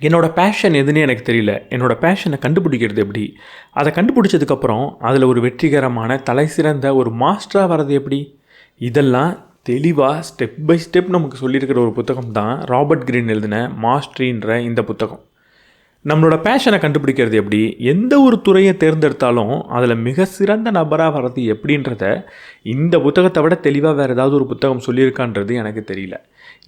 என்னோடய பேஷன் எதுன்னு எனக்கு தெரியல. என்னோடய பேஷனை கண்டுபிடிக்கிறது எப்படி? அதை கண்டுபிடிச்சதுக்கப்புறம் அதில் ஒரு வெற்றிகரமான தலைசிறந்த ஒரு மாஸ்டராக வர்றது எப்படி? இதெல்லாம் தெளிவாக ஸ்டெப் பை ஸ்டெப் நமக்கு சொல்லியிருக்கிற ஒரு புத்தகம் தான் ராபர்ட் கிரீன் எழுதின மாஸ்டரின்ற இந்த புத்தகம். நம்மளோட பேஷனை கண்டுபிடிக்கிறது எப்படி, எந்த ஒரு துறையை தேர்ந்தெடுத்தாலும் அதில் மிக சிறந்த நபராக வர்றது எப்படின்றத இந்த புத்தகத்தை விட தெளிவாக வேறு ஏதாவது ஒரு புத்தகம் சொல்லியிருக்கான்றது எனக்கு தெரியல.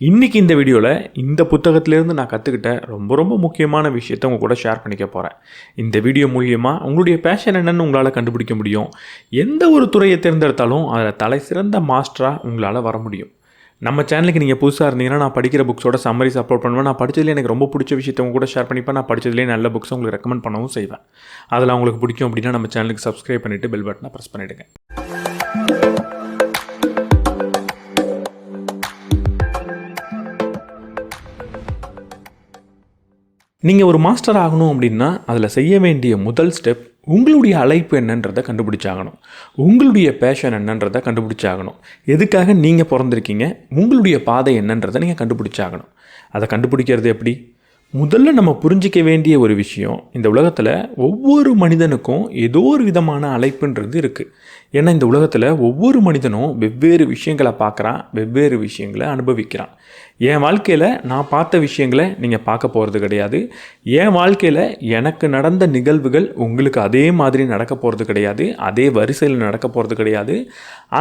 இன்றைக்கி இந்த வீடியோவில் இந்த புத்தகத்திலேருந்து நான் கற்றுக்கிட்ட ரொம்ப ரொம்ப முக்கியமான விஷயத்தை உங்கள் கூட ஷேர் பண்ணிக்க போகிறேன். இந்த வீடியோ மூலியமாக உங்களுடைய பேஷன் என்னென்னு உங்களால் கண்டுபிடிக்க முடியும். எந்த ஒரு துறையை தேர்ந்தெடுத்தாலும் அதில் தலை சிறந்த மாஸ்டராக உங்களால் வர முடியும். நம்ம சேனலுக்கு நீங்கள் புதுசாக இருந்தீங்கன்னா நான் படிக்கிற புக்ஸோட சம்மரிஸ் அப்லோட் பண்ணுவேன். நான் படித்ததுலேயே எனக்கு ரொம்ப பிடிச்ச விஷயத்தை உங்க கூட ஷேர் பண்ணிப்பேன். நான் படித்ததுலேயே நல்ல புக்ஸை உங்களுக்கு ரெக்கமெண்ட் பண்ணவும் செய்வேன். அதில் உங்களுக்கு பிடிக்கும் அப்படின்னா நம்ம சேனலுக்கு சப்ஸ்கிரைப் பண்ணிவிட்டு பெல் பட்டனை ப்ரெஸ் பண்ணிவிடுங்க. நீங்கள் ஒரு மாஸ்டர் ஆகணும் அப்படின்னா அதில் செய்ய வேண்டிய முதல் ஸ்டெப் உங்களுடைய அழைப்பு என்னன்றதை கண்டுபிடிச்சாகணும். உங்களுடைய பேஷன் என்னன்றதை கண்டுபிடிச்சாகணும். எதுக்காக நீங்கள் பிறந்திருக்கீங்க, உங்களுடைய பாதை என்னன்றதை நீங்கள் கண்டுபிடிச்சாகணும். அதை கண்டுபிடிக்கிறது எப்படி? முதல்ல நம்ம புரிஞ்சிக்க வேண்டிய ஒரு விஷயம், இந்த உலகத்தில் ஒவ்வொரு மனிதனுக்கும் ஏதோ ஒரு விதமான அழைப்புன்றது இருக்குது. ஏன்னா இந்த உலகத்தில் ஒவ்வொரு மனிதனும் வெவ்வேறு விஷயங்களை பார்க்குறான், வெவ்வேறு விஷயங்களை அனுபவிக்கிறான். என் வாழ்க்கையில் நான் பார்த்த விஷயங்களை நீங்கள் பார்க்க போகிறது கிடையாது. என் வாழ்க்கையில் எனக்கு நடந்த நிகழ்வுகள் உங்களுக்கு அதே மாதிரி நடக்க போகிறது கிடையாது, அதே வரிசையில் நடக்க போகிறது கிடையாது.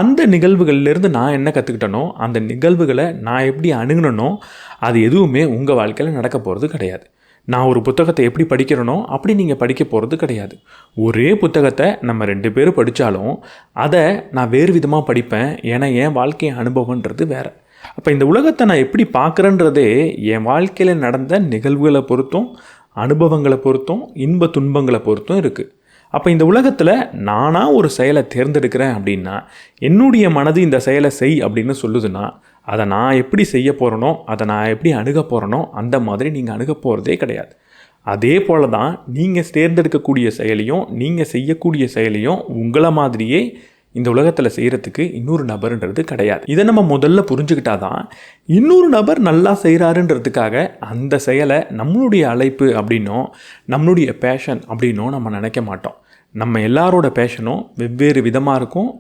அந்த நிகழ்வுகள்லேருந்து நான் என்ன கற்றுக்கிட்டனோ, அந்த நிகழ்வுகளை நான் எப்படி அணுகணுனோ அது எதுவுமே உங்கள் வாழ்க்கையில் நடக்க போகிறது கிடையாது. நான் ஒரு புத்தகத்தை எப்படி படிக்கிறேனோ அப்படி நீங்கள் படிக்க போகிறது கிடையாது. ஒரே புத்தகத்தை நம்ம 2 பேரும் படித்தாலும் அதை நான் வேறு விதமாக படிப்பேன். ஏன்னா என் வாழ்க்கை அனுபவன்றது வேறு. அப்போ இந்த உலகத்தை நான் எப்படி பார்க்குறேன்றதே என் வாழ்க்கையில் நடந்த நிகழ்வுகளை பொறுத்தும், அனுபவங்களை பொறுத்தும், இன்ப துன்பங்களை பொறுத்தும் இருக்குது. அப்போ இந்த உலகத்தில் நானாக ஒரு செயலை தேர்ந்தெடுக்கிறேன் அப்படின்னா, என்னுடைய மனது இந்த செயலை செய் அப்படின்னு சொல்லுதுன்னா, அதை நான் எப்படி செய்ய போகிறேனோ, அதை நான் எப்படி அணுக போகிறேனோ அந்த மாதிரி நீங்கள் அணுக போகிறதே கிடையாது. அதே போல் தான் நீங்கள் தேர்ந்தெடுக்கக்கூடிய செயலையும் நீங்கள் செய்யக்கூடிய செயலையும் உங்களை மாதிரியே இந்த உலகத்தில் செய்கிறதுக்கு இன்னொரு நபருன்றது கிடையாது. இதை நம்ம முதல்ல புரிஞ்சுக்கிட்டா தான் இன்னொரு நபர் நல்லா செய்கிறாருன்றதுக்காக அந்த செயலை நம்மளுடைய அழைப்பு அப்படின்னோ நம்மளுடைய பேஷன் அப்படின்னோ நம்ம நினைக்க மாட்டோம். நம்ம எல்லாரோட பேஷனும் வெவ்வேறு விதமாக இருக்கும்,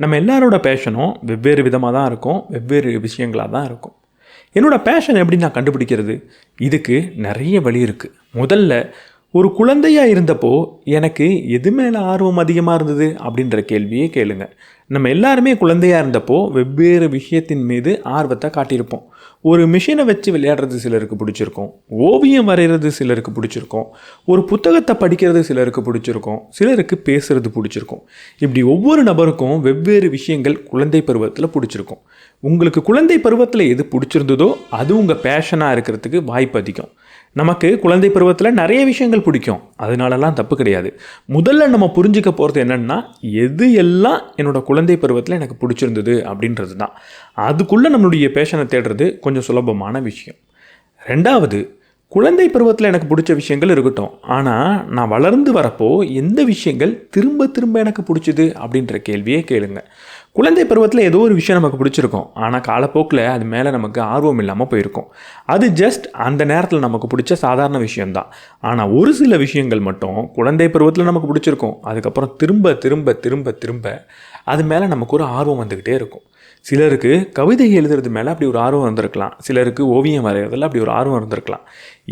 நம்ம எல்லாரோட பேஷனும் வெவ்வேறு விதமாக தான் இருக்கும், வெவ்வேறு விஷயங்களாக தான் இருக்கும். என்னோடய பேஷன் எப்படி நான் கண்டுபிடிக்கிறது? இதுக்கு நிறைய வழி இருக்குது. முதல்ல ஒரு குழந்தையாக இருந்தப்போ எனக்கு எது மேலே ஆர்வம் அதிகமாக இருந்தது அப்படின்ற கேள்வியே கேளுங்க. நம்ம எல்லாருமே குழந்தையாக இருந்தப்போ வெவ்வேறு விஷயத்தின் மீது ஆர்வத்தை காட்டியிருப்போம். ஒரு மிஷினை வச்சு விளையாடுறது சிலருக்கு பிடிச்சிருக்கும், ஓவியம் வரைகிறது சிலருக்கு பிடிச்சிருக்கும், ஒரு புத்தகத்தை படிக்கிறது சிலருக்கு பிடிச்சிருக்கும், சிலருக்கு பேசுகிறது பிடிச்சிருக்கும். இப்படி ஒவ்வொரு நபருக்கும் வெவ்வேறு விஷயங்கள் குழந்தை பருவத்தில் பிடிச்சிருக்கும். உங்களுக்கு குழந்தை பருவத்தில் எது பிடிச்சிருந்ததோ அது உங்கள் பேஷனாக இருக்கிறதுக்கு வாய்ப்பு அதிகம். நமக்கு குழந்தை பருவத்தில் நிறைய விஷயங்கள் பிடிக்கும், அதனாலலாம் தப்பு கிடையாது. முதல்ல நம்ம புரிஞ்சிக்க போகிறது என்னென்னா, எது எல்லாம் என்னோடய குழந்தை பருவத்தில் எனக்கு பிடிச்சிருந்தது அப்படின்றது தான். அதுக்குள்ளே நம்மளுடைய பேஷனை தேடுறது கொஞ்சம் சுலபமான விஷயம். ரெண்டாவது, குழந்தை பருவத்தில் எனக்கு பிடிச்ச விஷயங்கள் இருக்கட்டும், ஆனால் நான் வளர்ந்து வரப்போ எந்த விஷயங்கள் திரும்ப திரும்ப எனக்கு பிடிச்சிது அப்படின்ற கேள்வியே கேளுங்க. குழந்தை பருவத்தில் ஏதோ ஒரு விஷயம் நமக்கு பிடிச்சிருக்கும், ஆனால் காலப்போக்கில் அது மேலே நமக்கு ஆர்வம் இல்லாமல் போயிருக்கும். அது ஜஸ்ட் அந்த நேரத்தில் நமக்கு பிடிச்ச சாதாரண விஷயந்தான். ஆனால் ஒரு சில விஷயங்கள் மட்டும் குழந்தை பருவத்தில் நமக்கு பிடிச்சிருக்கும், அதுக்கப்புறம் திரும்ப திரும்ப திரும்ப திரும்ப அது மேலே நமக்கு ஒரு ஆர்வம் வந்துக்கிட்டே இருக்கும். சிலருக்கு கவிதை எழுதுறது மேலே அப்படி ஒரு ஆர்வம் இருந்திருக்கலாம், சிலருக்கு ஓவியம் வரைகிறதுல அப்படி ஒரு ஆர்வம் இருந்திருக்கலாம்.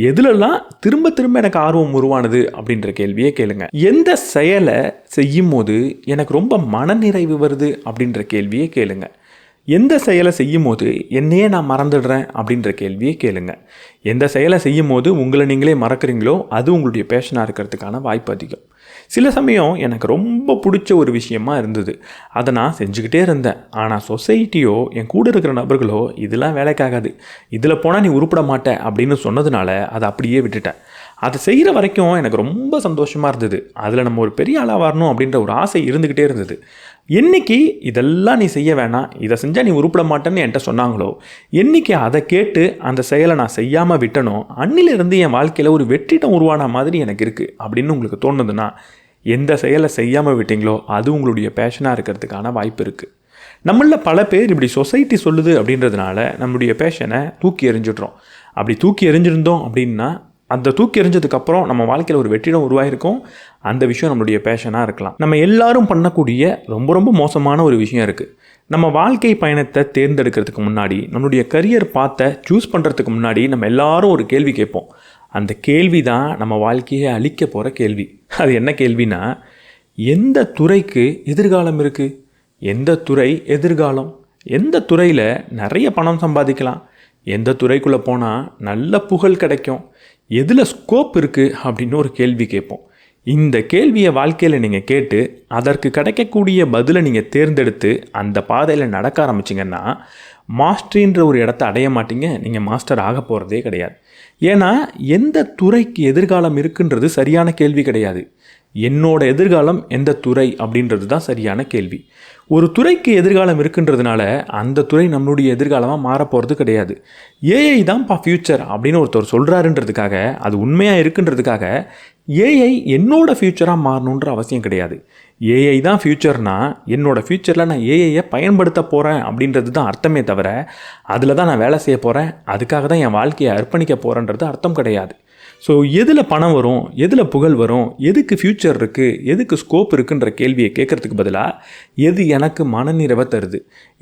எதுலெல்லாம் திரும்ப திரும்ப எனக்கு ஆர்வம் உருவானது அப்படின்ற கேள்வியே கேளுங்க. எந்த செயலை செய்யும் போது எனக்கு ரொம்ப மனநிறைவு வருது அப்படின்ற கேள்வியே கேளுங்க. எந்த செயலை செய்யும் போது என்னையே நான் மறந்துடுறேன் அப்படின்ற கேள்வியே கேளுங்க. எந்த செயலை செய்யும் போது உங்களை நீங்களே மறக்கிறீங்களோ அது உங்களுடைய பேஷனாக இருக்கிறதுக்கான வாய்ப்பு அதிகம். சில சமயம் எனக்கு ரொம்ப பிடிச்ச ஒரு விஷயமா இருந்தது, அதை நான் செஞ்சுக்கிட்டே இருந்தேன். ஆனால் சொசைட்டியோ என் கூட இருக்கிற நபர்களோ இதெல்லாம் வேலைக்காகாது, இதில் போனால் நீ உருப்பட மாட்ட அப்படின்னு சொன்னதுனால அதை அப்படியே விட்டுட்டேன். அதை செய்கிற வரைக்கும் எனக்கு ரொம்ப சந்தோஷமாக இருந்தது, அதில் நம்ம ஒரு பெரிய ஆளாக வரணும் அப்படின்ற ஒரு ஆசை இருந்துக்கிட்டே இருந்தது. என்றைக்கு இதெல்லாம் நீ செய்ய வேணாம், இதை செஞ்சால் நீ உருப்பட மாட்டேன்னு என்கிட்ட சொன்னாங்களோ, என்றைக்கு அதை கேட்டு அந்த செயலை நான் செய்யாமல் விட்டனோ, அன்னிலிருந்து என் வாழ்க்கையில் ஒரு வெற்றிடம் உருவான மாதிரி எனக்கு இருக்குது அப்படின்னு உங்களுக்கு தோணுதுன்னா, எந்த செயலை செய்யாமல் விட்டீங்களோ அது உங்களுடைய பேஷனாக இருக்கிறதுக்கான வாய்ப்பு இருக்குது. நம்மளில் பல பேர் இப்படி சொசைட்டி சொல்லுது அப்படின்றதுனால நம்மளுடைய பேஷனை தூக்கி எறிஞ்சிட்றோம். அப்படி தூக்கி எறிஞ்சிருந்தோம் அப்படின்னா அந்த தூக்கி எறிஞ்சதுக்கப்புறம் நம்ம வாழ்க்கையில் ஒரு வெற்றிடம் உருவாகிருக்கும். அந்த விஷயம் நம்மளுடைய பேஷனாக இருக்கலாம். நம்ம எல்லாரும் பண்ணக்கூடிய ரொம்ப ரொம்ப மோசமான ஒரு விஷயம் இருக்குது. நம்ம வாழ்க்கை பயணத்தை தேர்ந்தெடுக்கிறதுக்கு முன்னாடி, நம்மளுடைய கரியர் பாத்தை சூஸ் பண்ணுறதுக்கு முன்னாடி நம்ம எல்லாரும் ஒரு கேள்வி கேட்போம். அந்த கேள்வி தான் நம்ம வாழ்க்கையை அழிக்க போகிற கேள்வி. அது என்ன கேள்வினா, எந்த துறைக்கு எதிர்காலம் இருக்குது? எந்த துறை எதிர்காலம்? எந்த துறையில் நிறைய பணம் சம்பாதிக்கலாம்? எந்த துறைக்குள்ளே போனால் நல்ல புகழ் கிடைக்கும்? எதில் ஸ்கோப் இருக்குது அப்படின்னு ஒரு கேள்வி கேட்போம். இந்த கேள்வியை வாழ்க்கையில் நீங்கள் கேட்டு அதற்கு கிடைக்கக்கூடிய பதிலை நீங்கள் தேர்ந்தெடுத்து அந்த பாதையில் நடக்க ஆரம்பிச்சிங்கன்னா மாஸ்டரின்ற ஒரு இடத்த அடைய மாட்டீங்க. நீங்கள் மாஸ்டர் ஆக போகிறதே கிடையாது. ஏன்னா எந்த துறைக்கு எதிர்காலம் இருக்குன்றது சரியான கேள்வி கிடையாது. என்னோட எதிர்காலம் எந்த துறை அப்படின்றது தான் சரியான கேள்வி. ஒரு துறைக்கு எதிர்காலம் இருக்குன்றதுனால அந்த துறை நம்மளுடைய எதிர்காலமாக மாறப்போகிறது கிடையாது. ஏஐ தான்ப்பா ஃப்யூச்சர் அப்படின்னு ஒருத்தர் சொல்கிறாருன்றதுக்காக, அது உண்மையாக இருக்குன்றதுக்காக ஏஐ என்னோட ஃப்யூச்சராக மாறணுன்ற அவசியம் கிடையாது. ஏஐ தான் ஃப்யூச்சர்னால் என்னோடய ஃப்யூச்சரில் நான் ஏஐயை பயன்படுத்த போகிறேன் அப்படின்றது தான் அர்த்தமே தவிர, அதில் தான் நான் வேலை செய்ய போகிறேன், அதுக்காக தான் என் வாழ்க்கையை அர்ப்பணிக்க போகிறேன்றது அர்த்தம் கிடையாது. ஸோ எதில் பணம் வரும், எதில் புகழ் வரும், எதுக்கு ஃப்யூச்சர் இருக்குது, எதுக்கு ஸ்கோப் இருக்குன்ற கேள்வியை கேட்குறதுக்கு பதிலாக எது எனக்கு மனநிறைவை தருது,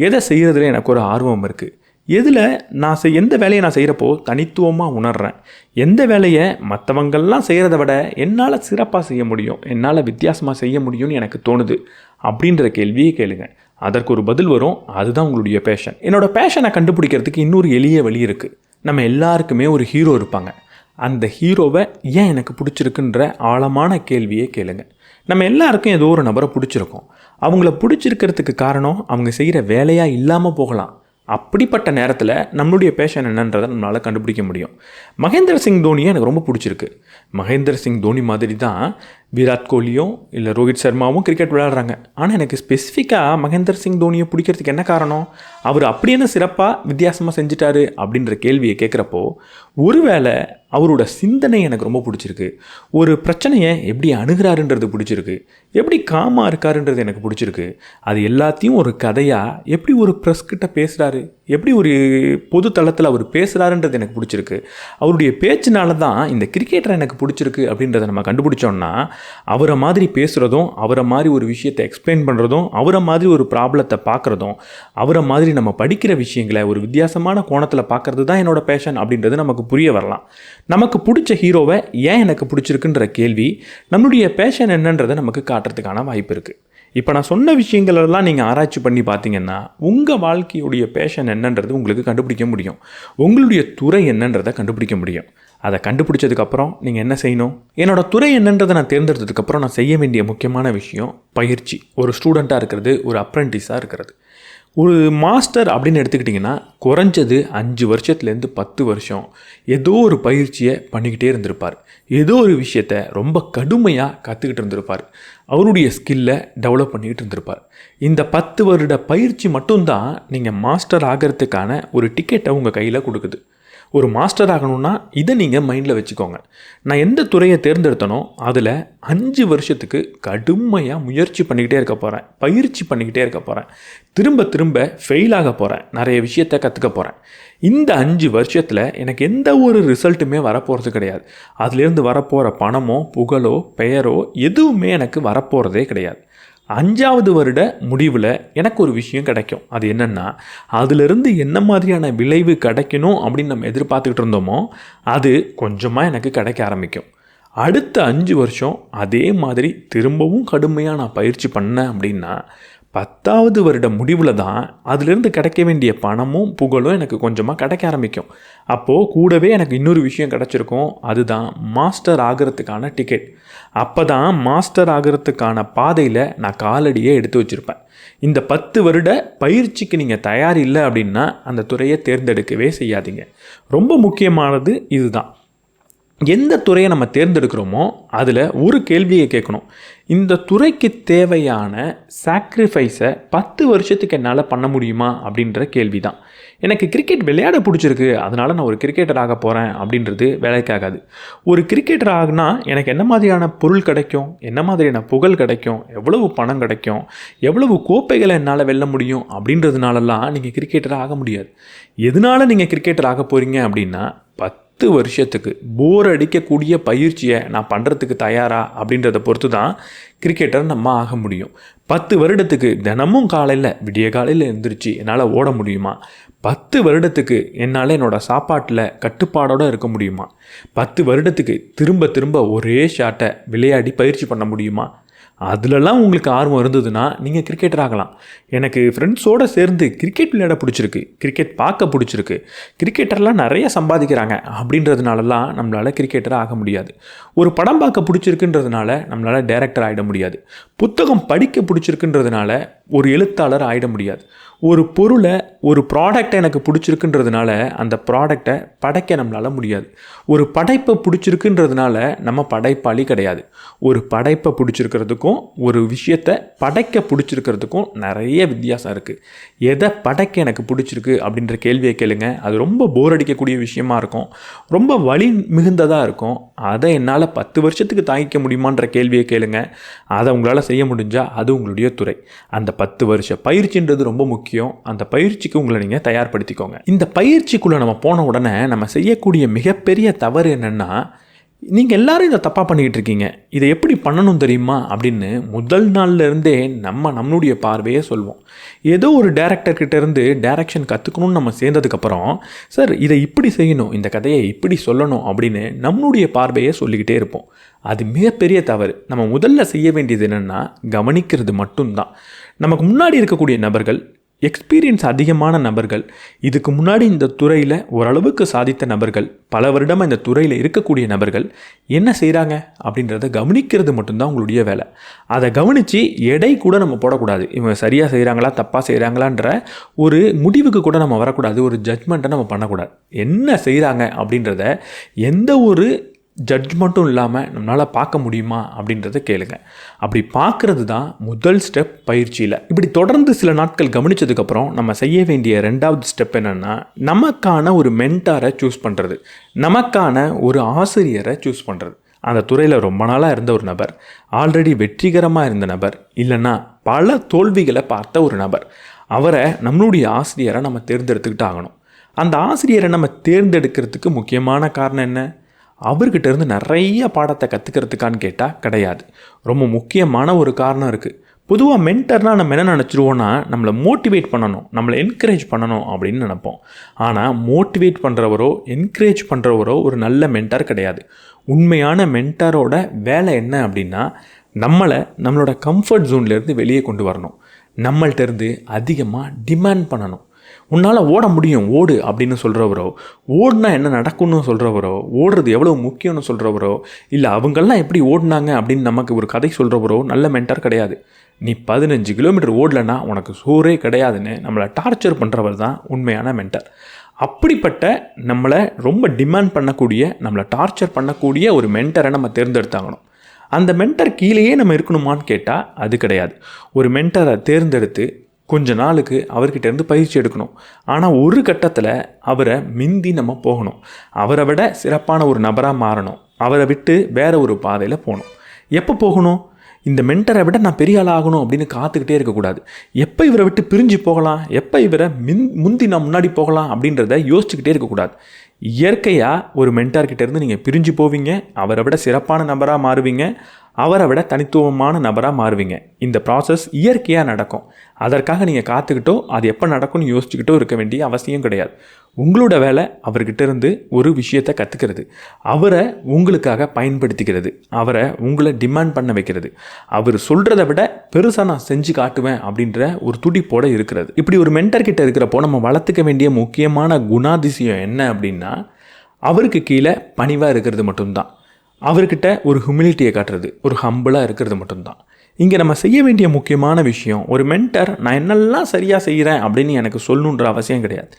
எதை செய்கிறதுல எனக்கு ஒரு ஆர்வம் இருக்குது, எதில் நான் எந்த வேலையை நான் செய்கிறப்போ தனித்துவமாக உணர்கிறேன், எந்த வேலையை மற்றவங்கள்லாம் செய்கிறத விட என்னால் சிறப்பாக செய்ய முடியும், என்னால் வித்தியாசமாக செய்ய முடியும்னு எனக்கு தோணுது அப்படின்ற கேள்வியை கேளுங்க. அதற்கு ஒரு பதில் வரும். அதுதான் உங்களுடைய பேஷன். என்னோடய பேஷனை கண்டுபிடிக்கிறதுக்கு இன்னொரு எளிய வழி இருக்குது. நம்ம எல்லாருக்குமே ஒரு ஹீரோ இருப்பாங்க. அந்த ஹீரோவை ஏன் எனக்கு பிடிச்சிருக்குன்ற ஆழமான கேள்வியே கேளுங்க. நம்ம எல்லாருக்கும் ஏதோ ஒரு நபரை பிடிச்சிருக்கோம். அவங்கள பிடிச்சிருக்கிறதுக்கு காரணம் அவங்க செய்கிற வேலையாக இல்லாமல் போகலாம். அப்படிப்பட்ட நேரத்தில் நம்மளுடைய பேஷன் என்னன்றதை நம்மளால் கண்டுபிடிக்க முடியும். மகேந்திர சிங் தோனியை எனக்கு ரொம்ப பிடிச்சிருக்கு. மகேந்திர சிங் தோனி மாதிரி தான் விராட் கோலியும் இல்லை ரோஹித் சர்மாவும் கிரிக்கெட் விளையாடுறாங்க. ஆனால் எனக்கு ஸ்பெசிஃபிக்காக மகேந்திர சிங் தோனியை பிடிக்கிறதுக்கு என்ன காரணம், அவர் அப்படி என்ன சிறப்பாக வித்தியாசமாக செஞ்சுட்டாரு அப்படின்ற கேள்வியை கேட்குறப்போ, ஒருவேளை அவரோட சிந்தனை எனக்கு ரொம்ப பிடிச்சிருக்கு. ஒரு பிரச்சனையை எப்படி அணுகிறாருன்றது பிடிச்சிருக்கு. எப்படி காமாக இருக்காருன்றது எனக்கு பிடிச்சிருக்கு. அது எல்லாத்தையும் ஒரு கதையாக எப்படி ஒரு ப்ரெஸ்கிட்ட பேசுகிறாரு, எப்படி ஒரு பொது தளத்தில் அவர் பேசுகிறாருன்றது எனக்கு பிடிச்சிருக்கு. அவருடைய பேச்சினால தான் இந்த கிரிக்கெட்டரை எனக்கு பிடிச்சிருக்கு அப்படின்றத நம்ம கண்டுபிடிச்சோன்னா, அவரை மாதிரி பேசுகிறதும், அவரை மாதிரி ஒரு விஷயத்தை எக்ஸ்பிளைன் பண்ணுறதும், அவரை மாதிரி ஒரு ப்ராப்ளத்தை பார்க்குறதும், அவரை மாதிரி நம்ம படிக்கிற விஷயங்களை ஒரு வித்தியாசமான கோணத்தில் பார்க்குறது தான் என்னோட பேஷன் அப்படின்றது நமக்கு புரிய வரலாம். நமக்கு பிடிச்ச ஹீரோவை ஏன் எனக்கு பிடிச்சிருக்குன்ற கேள்வி நம்மளுடைய பேஷன் என்னன்றதை நமக்கு காட்டுறதுக்கான வாய்ப்பு இருக்குது. இப்போ நான் சொன்ன விஷயங்களெல்லாம் நீங்கள் ஆராய்ச்சி பண்ணி பார்த்தீங்கன்னா உங்கள் வாழ்க்கையுடைய பேஷன் என்னன்றது உங்களுக்கு கண்டுபிடிக்க முடியும். உங்களுடைய துறை என்னன்றதை கண்டுபிடிக்க முடியும். அதை கண்டுபிடிச்சதுக்கப்புறம் நீங்கள் என்ன செய்யணும்? என்னோடய துறை என்னன்றதை நான் தேர்ந்தெடுத்ததுக்கப்புறம் நான் செய்ய வேண்டிய முக்கியமான விஷயம் பயிற்சி. ஒரு ஸ்டூடெண்ட்டாக இருக்கிறது, ஒரு அப்ரெண்டிஸாக இருக்கிறது. ஒரு மாஸ்டர் அப்படின்னு எடுத்துக்கிட்டிங்கன்னா குறைஞ்சது 5 வருஷத்துலேருந்து 10 வருஷம் ஏதோ ஒரு பயிற்சியை பண்ணிக்கிட்டே இருந்திருப்பார். ஏதோ ஒரு விஷயத்தை ரொம்ப கடுமையாக கற்றுக்கிட்டு இருந்திருப்பார். அவருடைய ஸ்கில்லை டெவலப் பண்ணிக்கிட்டு இருந்திருப்பார். இந்த 10 வருட பயிற்சி மட்டும்தான் நீங்கள் மாஸ்டர் ஆகிறதுக்கான ஒரு டிக்கெட்டை உங்கள் கையில் கொடுக்குது. ஒரு மாஸ்டர் ஆகணும்னா இதை நீங்கள் மைண்டில் வச்சுக்கோங்க. நான் எந்த துறையை தேர்ந்தெடுத்தனோ அதில் 5 வருஷத்துக்கு கடுமையாக முயற்சி பண்ணிக்கிட்டே இருக்க போகிறேன், பயிற்சி பண்ணிக்கிட்டே இருக்க போகிறேன், திரும்ப திரும்ப ஃபெயில் ஆக போகிறேன், நிறைய விஷயத்தை கற்றுக்க போகிறேன். இந்த 5 வருஷத்தில் எனக்கு எந்த ஒரு ரிசல்ட்டுமே வரப்போகிறது கிடையாது. அதுலேருந்து வரப்போகிற பணமோ புகழோ பெயரோ எதுவுமே எனக்கு வரப்போகிறதே கிடையாது. 5வது வருட முடிவில் எனக்கு ஒரு விஷயம் கிடைக்கும். அது என்னென்னா, அதிலிருந்து என்ன மாதிரியான விளைவு கிடைக்கணும் அப்படின்னு நம்ம எதிர்பார்த்துக்கிட்டு இருந்தோமோ அது கொஞ்சமாக எனக்கு கிடைக்க ஆரம்பிக்கும். அடுத்த 5 வருஷம் அதே மாதிரி திரும்பவும் கடுமையாக நான் பயிற்சி பண்ணேன் அப்படின்னா 10வது வருட முடிவில் தான் அதிலிருந்து கிடைக்க வேண்டிய பணமும் புகழும் எனக்கு கொஞ்சமாக கிடைக்க ஆரம்பிக்கும். அப்போது கூடவே எனக்கு இன்னொரு விஷயம் கிடச்சிருக்கும். அதுதான் மாஸ்டர் ஆகிறதுக்கான டிக்கெட். அப்போ தான் மாஸ்டர் ஆகிறதுக்கான பாதையில் நான் காலடியே எடுத்து வச்சுருப்பேன். இந்த 10 வருட பயிற்சிக்கு நீங்கள் தயார் இல்லை அப்படின்னா அந்த துறையை தேர்ந்தெடுக்கவே செய்யாதீங்க. ரொம்ப முக்கியமானது இதுதான். எந்த துறையை நம்ம தேர்ந்தெடுக்கிறோமோ அதில் ஒரு கேள்வியை கேட்கணும். இந்த துறைக்கு தேவையான சாக்ரிஃபைஸை 10 வருஷத்துக்கு என்னால் பண்ண முடியுமா அப்படின்ற கேள்வி தான். எனக்கு கிரிக்கெட் விளையாட பிடிச்சிருக்கு, அதனால் நான் ஒரு கிரிக்கெட்டர் ஆக போகிறேன் அப்படின்றது வேலைக்காகாது. ஒரு கிரிக்கெட்டர் ஆகுனா எனக்கு என்ன மாதிரியான பொருள் கிடைக்கும், என்ன மாதிரியான புகழ் கிடைக்கும், எவ்வளவு பணம் கிடைக்கும், எவ்வளவு கோப்பைகளை என்னால் வெல்ல முடியும் அப்படின்றதுனாலலாம் நீங்கள் கிரிக்கெட்டர் ஆக முடியாது. எதனால் நீங்கள் கிரிக்கெட்டர் ஆக போகிறீங்க அப்படின்னா 10 வருஷத்துக்கு போர் அடிக்கக்கூடிய பயிற்சியை நான் பண்ணுறதுக்கு தயாரா அப்படின்றத பொறுத்து தான் கிரிக்கெட்டர் நம்ம ஆக முடியும். 10 வருடத்துக்கு தினமும் காலையில் விடிய காலையில் எழுந்திரிச்சு என்னால் ஓட முடியுமா? 10 வருடத்துக்கு என்னால் என்னோடய சாப்பாட்டில் கட்டுப்பாடோடு இருக்க முடியுமா? 10 வருடத்துக்கு திரும்ப திரும்ப ஒரே ஷாட்டை விளையாடி பயிற்சி பண்ண முடியுமா? அதிலெல்லாம் உங்களுக்கு ஆர்வம் இருந்ததுன்னா நீங்கள் கிரிக்கெட்டர் ஆகலாம். எனக்கு ஃப்ரெண்ட்ஸோடு சேர்ந்து கிரிக்கெட் விளையாட பிடிச்சிருக்கு, கிரிக்கெட் பார்க்க பிடிச்சிருக்கு, கிரிக்கெட்டர்லாம் நிறைய சம்பாதிக்கிறாங்க அப்படின்றதுனாலலாம் நம்மளால் கிரிக்கெட்டர் ஆக முடியாது. ஒரு படம் பார்க்க பிடிச்சிருக்குன்றதுனால நம்மளால் டைரக்டர் ஆகிட முடியாது. புத்தகம் படிக்க பிடிச்சிருக்குன்றதுனால ஒரு எழுத்தாளர் ஆகிட முடியாது. ஒரு பொருளை, ஒரு ப்ராடக்டை எனக்கு பிடிச்சிருக்குன்றதுனால அந்த ப்ராடக்டை படைக்க நம்மளால் முடியாது. ஒரு படைப்பை பிடிச்சிருக்குன்றதுனால நம்ம படைப்பாளி கிடையாது. ஒரு படைப்பை பிடிச்சிருக்கிறதுக்கும் ஒரு விஷயத்தை படைக்க பிடிச்சிருக்கிறதுக்கும் நிறைய வித்தியாசம் இருக்குது. எதை படைக்க எனக்கு பிடிச்சிருக்கு அப்படின்ற கேள்வியை கேளுங்க. அது ரொம்ப போர் அடிக்கக்கூடிய விஷயமா இருக்கும், ரொம்ப வலி மிகுந்ததாக இருக்கும். அதை என்னால் 10 வருஷத்துக்கு தாங்கிக்க முடியுமான்ற கேள்வியை கேளுங்க. அதை உங்களால் செய்ய முடிஞ்சால் அது உங்களுடைய துறை. அந்த 10 வருஷ பயிற்சின்றது ரொம்ப முக்கியம். அந்த பயிற்சிக்கு உங்களை நீங்கள் தயார்படுத்திக்கோங்க. இந்த பயிற்சிக்குள்ளே நம்ம போன உடனே நம்ம செய்யக்கூடிய மிகப்பெரிய தவறு என்னென்னா, நீங்கள் எல்லோரும் இதை தப்பாக பண்ணிக்கிட்டு இருக்கீங்க, இதை எப்படி பண்ணணும் தெரியுமா அப்படின்னு முதல் நாள்லேருந்தே நம்மளுடைய பார்வையை சொல்வோம். ஏதோ ஒரு டேரக்டர்கிட்டேருந்து டைரக்ஷன் கற்றுக்கணும்னு நம்ம சேர்ந்ததுக்கப்புறம், சார் இதை இப்படி செய்யணும், இந்த கதையை இப்படி சொல்லணும் அப்படின்னு நம்மளுடைய பார்வையை சொல்லிக்கிட்டே இருப்போம். அது மிகப்பெரிய தவறு. நம்ம முதல்ல செய்ய வேண்டியது என்னென்னா கவனிக்கிறது மட்டும்தான். நமக்கு முன்னாடி இருக்கக்கூடிய நபர்கள், எக்ஸ்பீரியன்ஸ் அதிகமான நபர்கள், இதுக்கு முன்னாடி இந்த துறையில் ஓரளவுக்கு சாதித்த நபர்கள், பல வருடமாக இந்த துறையில் இருக்கக்கூடிய நபர்கள் என்ன செய்கிறாங்க அப்படின்றத கவனிக்கிறது மட்டும்தான் உங்களுடைய வேலை. அதை கவனித்து எடை கூட நம்ம போடக்கூடாது. இவங்க சரியாக செய்கிறாங்களா தப்பாக செய்கிறாங்களான்ற ஒரு முடிவுக்கு கூட நம்ம வரக்கூடாது. ஒரு ஜட்மெண்ட்டை நம்ம பண்ணக்கூடாது. என்ன செய்கிறாங்க அப்படின்றத எந்த ஒரு ஜட்ஜ்மெண்ட்டும் இல்லாமல் நம்மளால் பார்க்க முடியுமா அப்படின்றத கேளுங்க. அப்படி பார்க்குறது தான் முதல் ஸ்டெப் பயிற்சியில். இப்படி தொடர்ந்து சில நாட்கள் கவனித்ததுக்கப்புறம் நம்ம செய்ய வேண்டிய 2வது ஸ்டெப் என்னென்னா, நமக்கான ஒரு மென்டாரை சூஸ் பண்ணுறது, நமக்கான ஒரு ஆசிரியரை சூஸ் பண்ணுறது. அந்த துறையில் ரொம்ப நாளாக இருந்த ஒரு நபர், ஆல்ரெடி வெற்றிகரமாக இருந்த நபர், இல்லைன்னா பல தோல்விகளை பார்த்த ஒரு நபர், அவரை நம்மளுடைய ஆசிரியரை நம்ம தேர்ந்தெடுத்துக்கிட்டு ஆகணும். அந்த ஆசிரியரை நம்ம தேர்ந்தெடுக்கிறதுக்கு முக்கியமான காரணம் என்ன? அவர்கிட்ட இருந்து நிறைய பாடத்தை கற்றுக்கிறதுக்கான்னு கேட்டால் கிடையாது. ரொம்ப முக்கியமான ஒரு காரணம் இருக்குது. பொதுவாக மென்டர்னால் நம்ம என்ன நினச்சிருவோன்னா, நம்மளை மோட்டிவேட் பண்ணணும், நம்மளை என்கரேஜ் பண்ணணும் அப்படின்னு நினைப்போம். ஆனால் மோட்டிவேட் பண்ணுறவரோ என்கரேஜ் பண்ணுறவரோ ஒரு நல்ல மென்டார் கிடையாது. உண்மையான மென்டாரோட வேலை என்ன அப்படின்னா, நம்மளோட கம்ஃபர்ட் ஜோன்லேருந்து வெளியே கொண்டு வரணும். நம்மள்கிட்டருந்து அதிகமாக டிமாண்ட் பண்ணணும். உன்னால் ஓட முடியும், ஓடு அப்படின்னு சொல்கிறவரோ, ஓடினா என்ன நடக்கும்னு சொல்கிறவரோ, ஓடுறது எவ்வளோ முக்கியம்னு சொல்கிறவரோ, இல்லை அவங்கெல்லாம் எப்படி ஓடினாங்க அப்படின்னு நமக்கு ஒரு கதை சொல்கிறவரோ நல்ல மென்டார் கிடையாது. நீ 15 கிலோமீட்டர் ஓடலைன்னா உனக்கு சோறே கிடையாதுன்னு நம்மளை டார்ச்சர் பண்ணுறவர் தான் உண்மையான மென்டார். அப்படிப்பட்ட நம்மளை ரொம்ப டிமாண்ட் பண்ணக்கூடிய, நம்மளை டார்ச்சர் பண்ணக்கூடிய ஒரு மென்டரை நம்ம தேர்ந்தெடுத்தாகணும். அந்த மென்டர் கீழேயே நம்ம இருக்கணுமான்னு கேட்டால் அது கிடையாது. ஒரு மென்டரை தேர்ந்தெடுத்து கொஞ்ச நாளுக்கு அவர்கிட்ட இருந்து பயிற்சி எடுக்கணும். ஆனால் ஒரு கட்டத்தில் அவரை மிந்தி நம்ம போகணும். அவரை விட சிறப்பான ஒரு நபராக மாறணும். அவரை விட்டு வேறு ஒரு பாதையில் போகணும். எப்போ போகணும்? இந்த மென்டரை விட நான் பெரிய ஆள் ஆகணும் அப்படின்னு காத்துக்கிட்டே இருக்கக்கூடாது. எப்போ இவரை விட்டு பிரிஞ்சு போகலாம், எப்போ இவரை முந்தி நான் முன்னாடி போகலாம் அப்படின்றத யோசிச்சுக்கிட்டே இருக்கக்கூடாது. இயற்கையாக ஒரு மென்டார்கிட்டேருந்து நீங்கள் பிரிஞ்சு போவீங்க, அவரை விட சிறப்பான நபராக மாறுவீங்க, அவரை விட தனித்துவமான நபராக மாறுவீங்க. இந்த ப்ராசஸ் இயற்கையாக நடக்கும். அதற்காக நீங்கள் காத்துக்கிட்டோ அது எப்போ நடக்கும்னு யோசிச்சுக்கிட்டோ இருக்க வேண்டிய அவசியம் கிடையாது. உங்களோட வேலை அவர்கிட்ட இருந்து ஒரு விஷயத்தை கற்றுக்கிறது, அவரை உங்களுக்காக பயன்படுத்திக்கிறது, அவரை உங்களை டிமாண்ட் பண்ண வைக்கிறது, அவர் சொல்கிறத விட பெருசாக நான் செஞ்சு காட்டுவேன் அப்படின்ற ஒரு துடிப்போடு இருக்கிறது. இப்படி ஒரு மென்டர்கிட்ட இருக்கிறப்போ நம்ம வளர்த்துக்க வேண்டிய முக்கியமான குணாதிசயம் என்ன அப்படின்னா, அவருக்கு கீழே பணிவாக இருக்கிறது மட்டும்தான். அவர்கிட்ட ஒரு ஹியூமிலிட்டியை காட்டுறது, ஒரு ஹம்பிளாக இருக்கிறது மட்டும்தான். இங்கே நம்ம செய்ய வேண்டிய முக்கியமான விஷயம், ஒரு மென்டர் நான் என்னெல்லாம் சரியாக செய்கிறேன் அப்படின்னு எனக்கு சொல்லணுன்ற அவசியம் கிடையாது.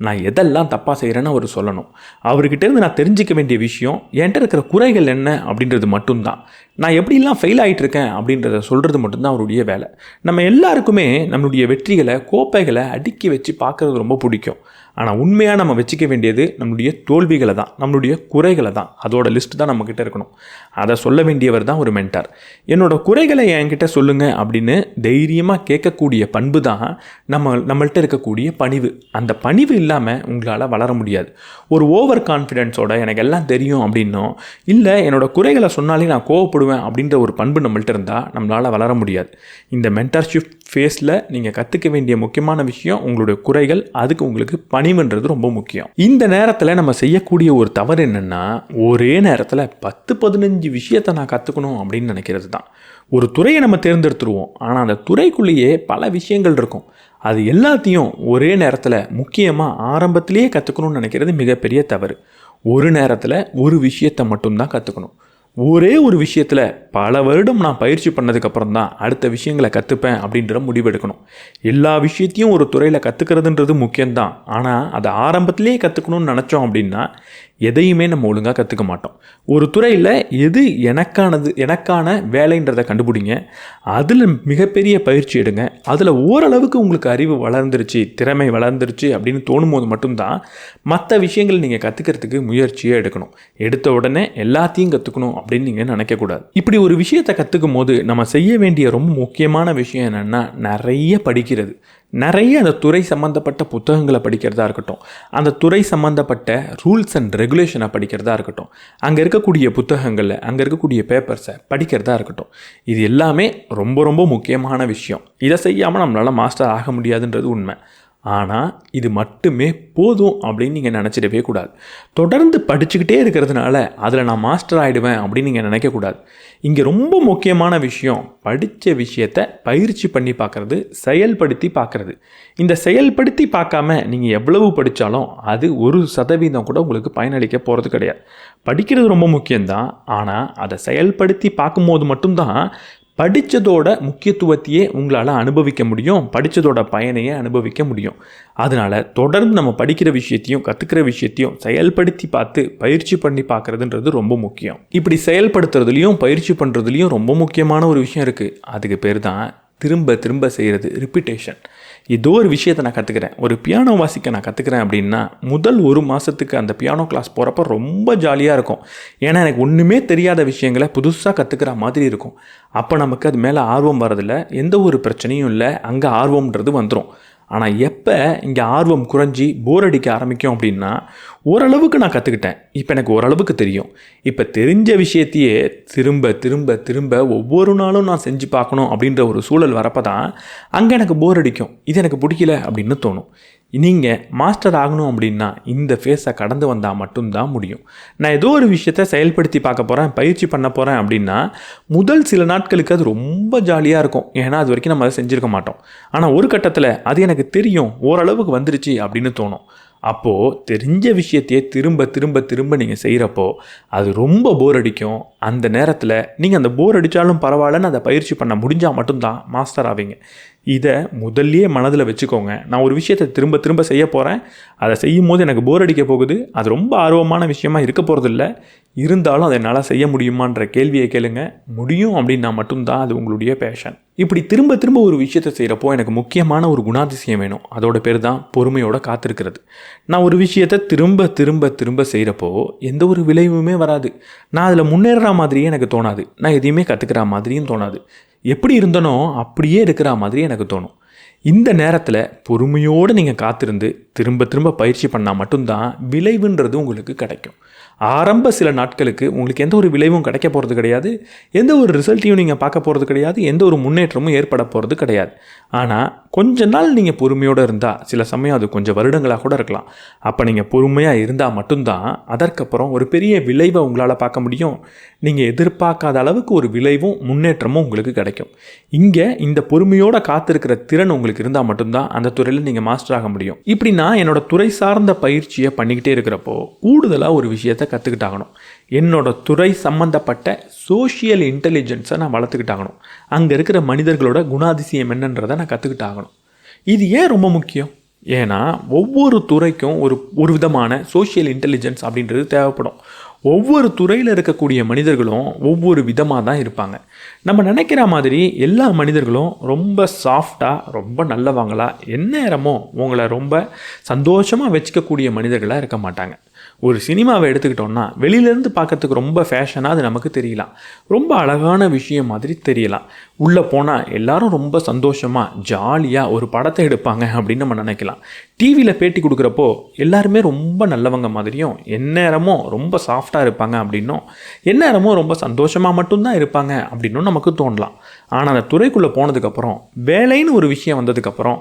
நான் எதெல்லாம் தப்பாக செய்கிறேன்னு அவர் சொல்லணும். அவர்கிட்டேருந்து நான் தெரிஞ்சிக்க வேண்டிய விஷயம் என்கிட்ட இருக்கிற குறைகள் என்ன அப்படின்றது மட்டும்தான். நான் எப்படிலாம் ஃபெயில் ஆகிட்டுருக்கேன் அப்படின்றத சொல்கிறது மட்டும்தான் அவருடைய வேலை. நம்ம எல்லாருக்குமே நம்மளுடைய வெற்றிகளை, கோப்பைகளை அடுக்கி வச்சு பார்க்குறது ரொம்ப பிடிக்கும். ஆனால் உண்மையாக நம்ம வச்சுக்க வேண்டியது நம்மளுடைய தோல்விகளை தான், நம்மளுடைய குறைகளை தான். அதோட லிஸ்ட் தான் நம்மக்கிட்ட இருக்கணும். அதை சொல்ல வேண்டியவர் தான் ஒரு மென்டார். என்னோடய குறைகளை என்கிட்ட சொல்லுங்கள் அப்படின்னு தைரியமாக கேட்கக்கூடிய பண்பு தான் நம்மள்கிட்ட இருக்கக்கூடிய பணிவு. அந்த பணிவு இல்லாமல் உங்களால் வளர முடியாது. ஒரு ஓவர் கான்ஃபிடென்ஸோட எனக்கு எல்லாம் தெரியும் அப்படின்னும், இல்லை என்னோடய குறைகளை சொன்னாலே நான் கோவப்படுவேன் அப்படின்ற ஒரு பண்பு நம்மள்கிட்ட இருந்தால் நம்மளால் வளர முடியாது. இந்த மென்டார்ஷிப் ஃபேஸில் நீங்கள் கற்றுக்க வேண்டிய முக்கியமான விஷயம் உங்களுடைய குறைகள். அதுக்கு உங்களுக்கு பணிவுன்றது ரொம்ப முக்கியம். இந்த நேரத்தில் நம்ம செய்யக்கூடிய ஒரு தவறு என்னென்னா, ஒரே நேரத்தில் 10-15 விஷயத்தை நான் கற்றுக்கணும் அப்படின்னு நினைக்கிறது தான். ஒரு துறையை நம்ம தேர்ந்தெடுத்துருவோம், ஆனால் அந்த துறைக்குள்ளேயே பல விஷயங்கள் இருக்கும். அது எல்லாத்தையும் ஒரே நேரத்தில் முக்கியமாக ஆரம்பத்திலேயே கற்றுக்கணும்னு நினைக்கிறது மிகப்பெரிய தவறு. ஒரு நேரத்தில் ஒரு விஷயத்தை மட்டும்தான் கற்றுக்கணும். ஒரே ஒரு விஷயத்தில் பல வருடம் நான் பயிற்சி பண்ணதுக்கப்புறம் தான் அடுத்த விஷயங்களை கற்றுப்பேன் அப்படின்ற முடிவெடுக்கணும். எல்லா விஷயத்தையும் ஒரு துறையில் கற்றுக்கிறதுன்றது முக்கியம்தான். ஆனால் அதை ஆரம்பத்திலேயே கற்றுக்கணும்னு நினச்சோம் அப்படின்னா எதையுமே நம்ம ஒழுங்காக கற்றுக்க மாட்டோம். ஒரு துறையில் எது எனக்கான வேலைன்றதை கண்டுபிடிங்க. அதில் மிகப்பெரிய பயிற்சி எடுங்க. அதில் ஓரளவுக்கு உங்களுக்கு அறிவு வளர்ந்துருச்சு, திறமை வளர்ந்துருச்சு அப்படின்னு தோணும் போது மட்டும்தான் மற்ற விஷயங்கள் நீங்கள் கற்றுக்கிறதுக்கு முயற்சியே எடுக்கணும். எடுத்த உடனே எல்லாத்தையும் கற்றுக்கணும் அப்படின்னு நீங்கள் நினைக்கக்கூடாது. இப்படி ஒரு விஷயத்தை கற்றுக்கும் போது நம்ம செய்ய வேண்டிய ரொம்ப முக்கியமான விஷயம் என்னென்னா, நிறைய படிக்கிறது. நிறைய அந்த துறை சம்மந்தப்பட்ட புத்தகங்களை படிக்கிறதா இருக்கட்டும், அந்த துறை சம்மந்தப்பட்ட ரூல்ஸ் அண்ட் ரெகுலேஷனை படிக்கிறதா இருக்கட்டும், அங்கே இருக்கக்கூடிய புத்தகங்களில் அங்கே இருக்கக்கூடிய பேப்பர்ஸை படிக்கிறதா இருக்கட்டும், இது எல்லாமே ரொம்ப ரொம்ப முக்கியமான விஷயம். இதை செய்யாமல் நம்மளால் மாஸ்டர் ஆக முடியாதுன்றது உண்மை. ஆனால் இது மட்டுமே போதும் அப்படின்னு நீங்கள் நினச்சிடவே கூடாது. தொடர்ந்து படிச்சுக்கிட்டே இருக்கிறதுனால அதில் நான் மாஸ்டர் ஆகிடுவேன் அப்படின்னு நீங்கள் நினைக்கக்கூடாது. இங்கே ரொம்ப முக்கியமான விஷயம், படித்த விஷயத்தை பயிற்சி பண்ணி பார்க்குறது, செயல்படுத்தி பார்க்குறது. இந்த செயல்படுத்தி பார்க்காம நீங்கள் எவ்வளவு படித்தாலும் அது 1% கூட உங்களுக்கு பயனளிக்க போகிறது கிடையாது. படிக்கிறது ரொம்ப முக்கியம்தான், ஆனால் அதை செயல்படுத்தி பார்க்கும்போது மட்டும்தான் படித்ததோட முக்கியத்துவத்தையே உங்களால் அனுபவிக்க முடியும், படித்ததோட பயனையே அனுபவிக்க முடியும். அதனால் தொடர்ந்து நம்ம படிக்கிற விஷயத்தையும் கற்றுக்கிற விஷயத்தையும் செயல்படுத்தி பார்த்து பயிற்சி பண்ணி பார்க்குறதுன்றது ரொம்ப முக்கியம். இப்படி செயல்படுத்துறதுலையும் பயிற்சி பண்ணுறதுலையும் ரொம்ப முக்கியமான ஒரு விஷயம் இருக்குது. அதுக்கு பேர் தான் திரும்ப திரும்ப செய்கிறது, ரிப்பீட்டேஷன். ஏதோ ஒரு விஷயத்தை நான் கற்றுக்கிறேன், ஒரு பியானோ வாசிக்க நான் கற்றுக்கிறேன் அப்படின்னா முதல் 1 மாதத்துக்கு அந்த பியானோ கிளாஸ் போகிறப்ப ரொம்ப ஜாலியாக இருக்கும். ஏன்னா எனக்கு ஒன்றுமே தெரியாத விஷயங்களை புதுசாக கற்றுக்கிற மாதிரி இருக்கும். அப்போ நமக்கு அது மேலே ஆர்வம் வரதில்ல, எந்த ஒரு பிரச்சனையும் இல்லை, அங்கே ஆர்வம்ன்றது வந்துடும். ஆனால் எப்போ இங்கே ஆர்வம் குறைஞ்சி போர் அடிக்க ஆரம்பிக்கும் அப்படின்னா, ஓரளவுக்கு நான் கற்றுக்கிட்டேன், இப்போ எனக்கு ஓரளவுக்கு தெரியும், இப்போ தெரிஞ்ச விஷயத்தையே திரும்ப திரும்ப திரும்ப ஒவ்வொரு நாளும் நான் செஞ்சு பார்க்கணும் அப்படின்ற ஒரு சூழல் வரப்போ தான் அங்கே எனக்கு போர் அடிக்கும், இது எனக்கு பிடிக்கல அப்படின்னு தோணும். நீங்கள் மாஸ்டர் ஆகணும் அப்படின்னா இந்த ஃபேஸை கடந்து வந்தால் மட்டும்தான் முடியும். நான் ஏதோ ஒரு விஷயத்தை செயல்படுத்தி பார்க்க போகிறேன், பயிற்சி பண்ண போகிறேன் அப்படின்னா முதல் சில நாட்களுக்கு அது ரொம்ப ஜாலியாக இருக்கும். ஏன்னா அது வரைக்கும் நம்ம அதை செஞ்சுருக்க மாட்டோம். ஆனால் ஒரு கட்டத்தில் அது எனக்கு தெரியும், ஓரளவுக்கு வந்துருச்சு அப்படின்னு தோணும். அப்போது தெரிஞ்ச விஷயத்தையே திரும்ப திரும்ப திரும்ப நீங்கள் செய்கிறப்போ அது ரொம்ப போர் அடிக்கும். அந்த நேரத்தில் நீங்கள் அந்த போர் அடித்தாலும் பரவாயில்லன்னு அதை பயிற்சி பண்ண முடிஞ்சால் மட்டும்தான் மாஸ்டர் ஆவீங்க. இதை முதல்லையே மனதில் வச்சுக்கோங்க. நான் ஒரு விஷயத்தை திரும்ப திரும்ப செய்ய போகிறேன், அதை செய்யும் போது எனக்கு போர் அடிக்க போகுது, அது ரொம்ப ஆர்வமான விஷயமா இருக்க போகிறதில்ல, இருந்தாலும் அதை என்னால் செய்ய முடியுமான்ற கேள்வியை கேளுங்க. முடியும் அப்படின்னா மட்டும்தான் அது உங்களுடைய பேஷன். இப்படி திரும்ப திரும்ப ஒரு விஷயத்தை செய்கிறப்போ எனக்கு முக்கியமான ஒரு குணாதிசயம் வேணும். அதோட பேர் தான் பொறுமையோட காத்திருக்கிறது. நான் ஒரு விஷயத்தை திரும்ப திரும்ப திரும்ப செய்கிறப்போ எந்த ஒரு விளைவுமே வராது. நான் அதில் முன்னேறுற மாதிரியே எனக்கு தோணாது, நான் எதையுமே கற்றுக்கிற மாதிரியும் தோணாது. எப்படி இருந்தனோ அப்படியே இருக்கிற மாதிரி எனக்கு தோணும். இந்த நேரத்தில் பொறுமையோடு நீங்கள் காத்திருந்து திரும்ப திரும்ப பயிற்சி பண்ணால் மட்டும்தான் விளைவுன்றது உங்களுக்கு கிடைக்கும். ஆரம்ப சில நாட்களுக்கு உங்களுக்கு எந்த ஒரு விளைவும் கிடைக்க போகிறது கிடையாது, எந்த ஒரு ரிசல்ட்டையும் நீங்கள் பார்க்க போகிறது கிடையாது, எந்த ஒரு முன்னேற்றமும் ஏற்பட போகிறது கிடையாது. ஆனால் கொஞ்ச நாள் நீங்கள் பொறுமையோடு இருந்தால், சில சமயம் அது கொஞ்சம் வருடங்களாக கூட இருக்கலாம். அப்போ நீங்கள் பொறுமையாக இருந்தால் மட்டும்தான் அதற்கப்புறம் ஒரு பெரிய விளைவை உங்களால் பார்க்க முடியும். நீங்கள் எதிர்பார்க்காத அளவுக்கு ஒரு விளைவும் முன்னேற்றமும் உங்களுக்கு கிடைக்கும். இங்கே இந்த பொறுமையோடு காத்திருக்கிற திறன் உங்களுக்கு இருந்தால் மட்டும்தான் அந்த துறையில் நீங்கள் மாஸ்டர் ஆக முடியும். இப்படி நான் என்னோட துறை சார்ந்த பயிற்சியை பண்ணிக்கிட்டே இருக்கிறப்போ கூடுதலாக ஒரு விஷயத்தை கற்றுக்கிட்டாகணும். என்னோட துறை சம்மந்தப்பட்ட சோஷியல் இன்டெலிஜென்ஸை நான் வளர்த்துக்கிட்டாகணும். அங்கே இருக்கிற மனிதர்களோட குணாதிசயம் என்னன்றதை நான் கற்றுக்கிட்டாகணும். இது ஏன் ரொம்ப முக்கியம்? ஏன்னா ஒவ்வொரு துறைக்கும் ஒரு விதமான சோஷியல் இன்டெலிஜென்ஸ் அப்படின்றது தேவைப்படும். ஒவ்வொரு துறையில் இருக்கக்கூடிய மனிதர்களும் ஒவ்வொரு விதமாக தான் இருப்பாங்க. நம்ம நினைக்கிற மாதிரி எல்லா மனிதர்களும் ரொம்ப சாஃப்டாக, ரொம்ப நல்லவங்களா, எந்நேரமோ உங்களை ரொம்ப சந்தோஷமாக வச்சுக்கக்கூடிய மனிதர்களாக இருக்க மாட்டாங்க. ஒரு சினிமாவை எடுத்துக்கிட்டோம்னா வெளியிலேருந்து பார்க்கறதுக்கு ரொம்ப ஃபேஷனாக அது நமக்கு தெரியலாம், ரொம்ப அழகான விஷயம் மாதிரி தெரியலாம். உள்ளே போனால் எல்லாரும் ரொம்ப சந்தோஷமாக ஜாலியாக ஒரு படத்தை எடுப்பாங்க அப்படின்னு நம்ம நினைக்கலாம். டிவியில் பேட்டி கொடுக்குறப்போ எல்லாருமே ரொம்ப நல்லவங்க மாதிரியும், எந்நேரமும் ரொம்ப சாஃப்டாக இருப்பாங்க அப்படின்னும், எந்நேரமும் ரொம்ப சந்தோஷமாக மட்டும்தான் இருப்பாங்க அப்படின்னும் நமக்கு தோணலாம். ஆனால் அந்த துறைக்குள்ளே போனதுக்கப்புறம், வேலைன்னு ஒரு விஷயம் வந்ததுக்கப்புறம்,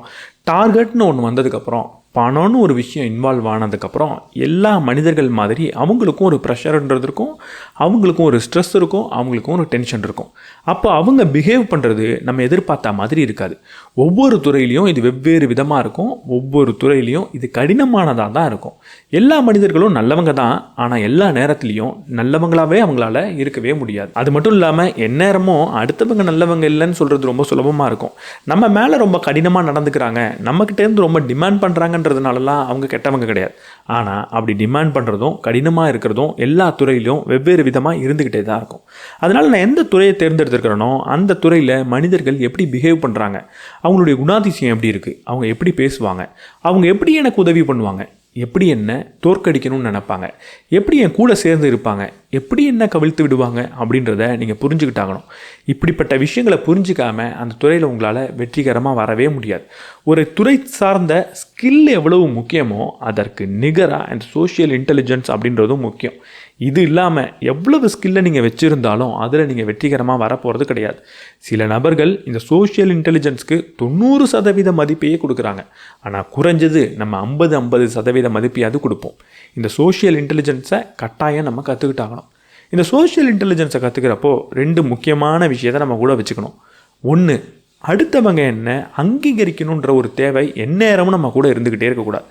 டார்கெட்னு ஒன்று வந்ததுக்கப்புறம், பணம்னு ஒரு விஷயம் இன்வால்வ் ஆனதுக்கப்புறம் எல்லா மனிதர்கள் மாதிரி அவங்களுக்கும் ஒரு ப்ரெஷர்ன்றது இருக்கும், அவங்களுக்கும் ஒரு ஸ்ட்ரெஸ் இருக்கும், அவங்களுக்கும் ஒரு டென்ஷன் இருக்கும். அப்போ அவங்க பிஹேவ் பண்ணுறது நம்ம எதிர்பார்த்த மாதிரி இருக்காது. ஒவ்வொரு துறையிலையும் இது வெவ்வேறு விதமாக இருக்கும். ஒவ்வொரு துறையிலையும் இது கடினமானதாக தான் இருக்கும். எல்லா மனிதர்களும் நல்லவங்க தான், ஆனால் எல்லா நேரத்துலையும் நல்லவங்களாகவே அவங்களால இருக்கவே முடியாது. அது மட்டும் இல்லாமல் எந்நேரமும் அடுத்தவங்க நல்லவங்க இல்லைன்னு சொல்கிறது ரொம்ப சுலபமாக இருக்கும். நம்ம மேலே ரொம்ப கடினமாக நடந்துக்கிறாங்க, நம்மக்கிட்டேருந்து ரொம்ப டிமாண்ட் பண்ணுறாங்கன்றதுனாலலாம் அவங்க கெட்டவங்க கிடையாது. ஆனால் அப்படி டிமாண்ட் பண்ணுறதும் கடினமாக இருக்கிறதும் எல்லா துறையிலும் வெவ்வேறு விதமாக இருந்துக்கிட்டே தான் இருக்கும். அதனால் நான் எந்த துறையை தேர்ந்தெடுத்துருக்கிறேனோ அந்த துறையில் மனிதர்கள் எப்படி பிஹேவ் பண்ணுறாங்க, அவங்களுடைய குணாதிசயம் எப்படி இருக்குது, அவங்க எப்படி பேசுவாங்க, அவங்க எப்படி எனக்கு உதவி பண்ணுவாங்க, எப்படி என்ன தோற்கடிக்கணும்னு நினைப்பாங்க, எப்படி என் கூட சேர்ந்து இருப்பாங்க, எப்படி என்ன கவிழ்த்து விடுவாங்க அப்படின்றத நீங்கள் புரிஞ்சுக்கிட்டாகணும். இப்படிப்பட்ட விஷயங்களை புரிஞ்சிக்காமல் அந்த துறையில் உங்களால் வெற்றிகரமாக வரவே முடியாது. ஒரு துறை சார்ந்த ஸ்கில் எவ்வளவு முக்கியமோ அதற்கு நிகராக அந்த சோஷியல் இன்டெலிஜென்ஸ் அப்படின்றதும் முக்கியம். இது இல்லாமல் எவ்வளவு ஸ்கில்லை நீங்கள் வச்சுருந்தாலும் அதில் நீங்கள் வெற்றிகரமாக வரப்போகிறது கிடையாது. சில நபர்கள் இந்த சோஷியல் இன்டெலிஜென்ஸ்க்கு 90% மதிப்பையே கொடுக்குறாங்க. ஆனால் குறைஞ்சது நம்ம 50% மதிப்பையாவது கொடுப்போம். இந்த சோஷியல் இன்டெலிஜென்ஸை கட்டாயம் நம்ம கற்றுக்கிட்டாகணும். இந்த சோஷியல் இன்டெலிஜென்ஸை கற்றுக்கிறப்போ 2 முக்கியமான விஷயத்தை நம்ம கூட வச்சுக்கணும். ஒன்று, அடுத்தவங்க என்ன அங்கீகரிக்கணுன்ற ஒரு தேவை எந்நேரமும் நம்ம கூட இருந்துக்கிட்டே இருக்கக்கூடாது.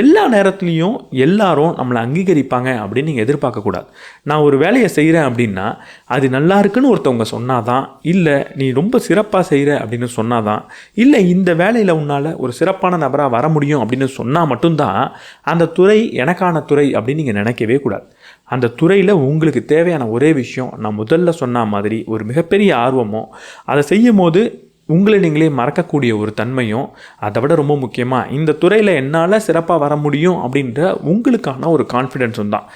எல்லா நேரத்துலையும் எல்லாரும் நம்மளை அங்கீகரிப்பாங்க அப்படின்னு நீங்கள் எதிர்பார்க்கக்கூடாது. நான் ஒரு வேலையை செய்கிறேன் அப்படின்னா அது நல்லா இருக்குன்னு ஒருத்தவங்க சொன்னாதான், இல்லை நீ ரொம்ப சிறப்பாக செய்கிற அப்படின்னு சொன்னாதான், இல்லை இந்த வேலையில் உன்னால் ஒரு சிறப்பான நபராக வர முடியும் அப்படின்னு சொன்னால் மட்டும்தான் அந்த துறை எனக்கான துறை அப்படின்னு நீங்கள் நினைக்கவே கூடாது. அந்த துறையில் உங்களுக்கு தேவையான ஒரே விஷயம், நான் முதல்ல சொன்ன மாதிரி ஒரு மிகப்பெரிய ஆர்வமும், அதை செய்யும் போது உங்களை நீங்களே மறக்கக்கூடிய ஒரு தன்மையும், அதை விட ரொம்ப முக்கியமாக இந்த துறையில் என்னால் சிறப்பாக வர முடியும் அப்படின்ற உங்களுக்கான ஒரு கான்ஃபிடென்ஸும் தான்.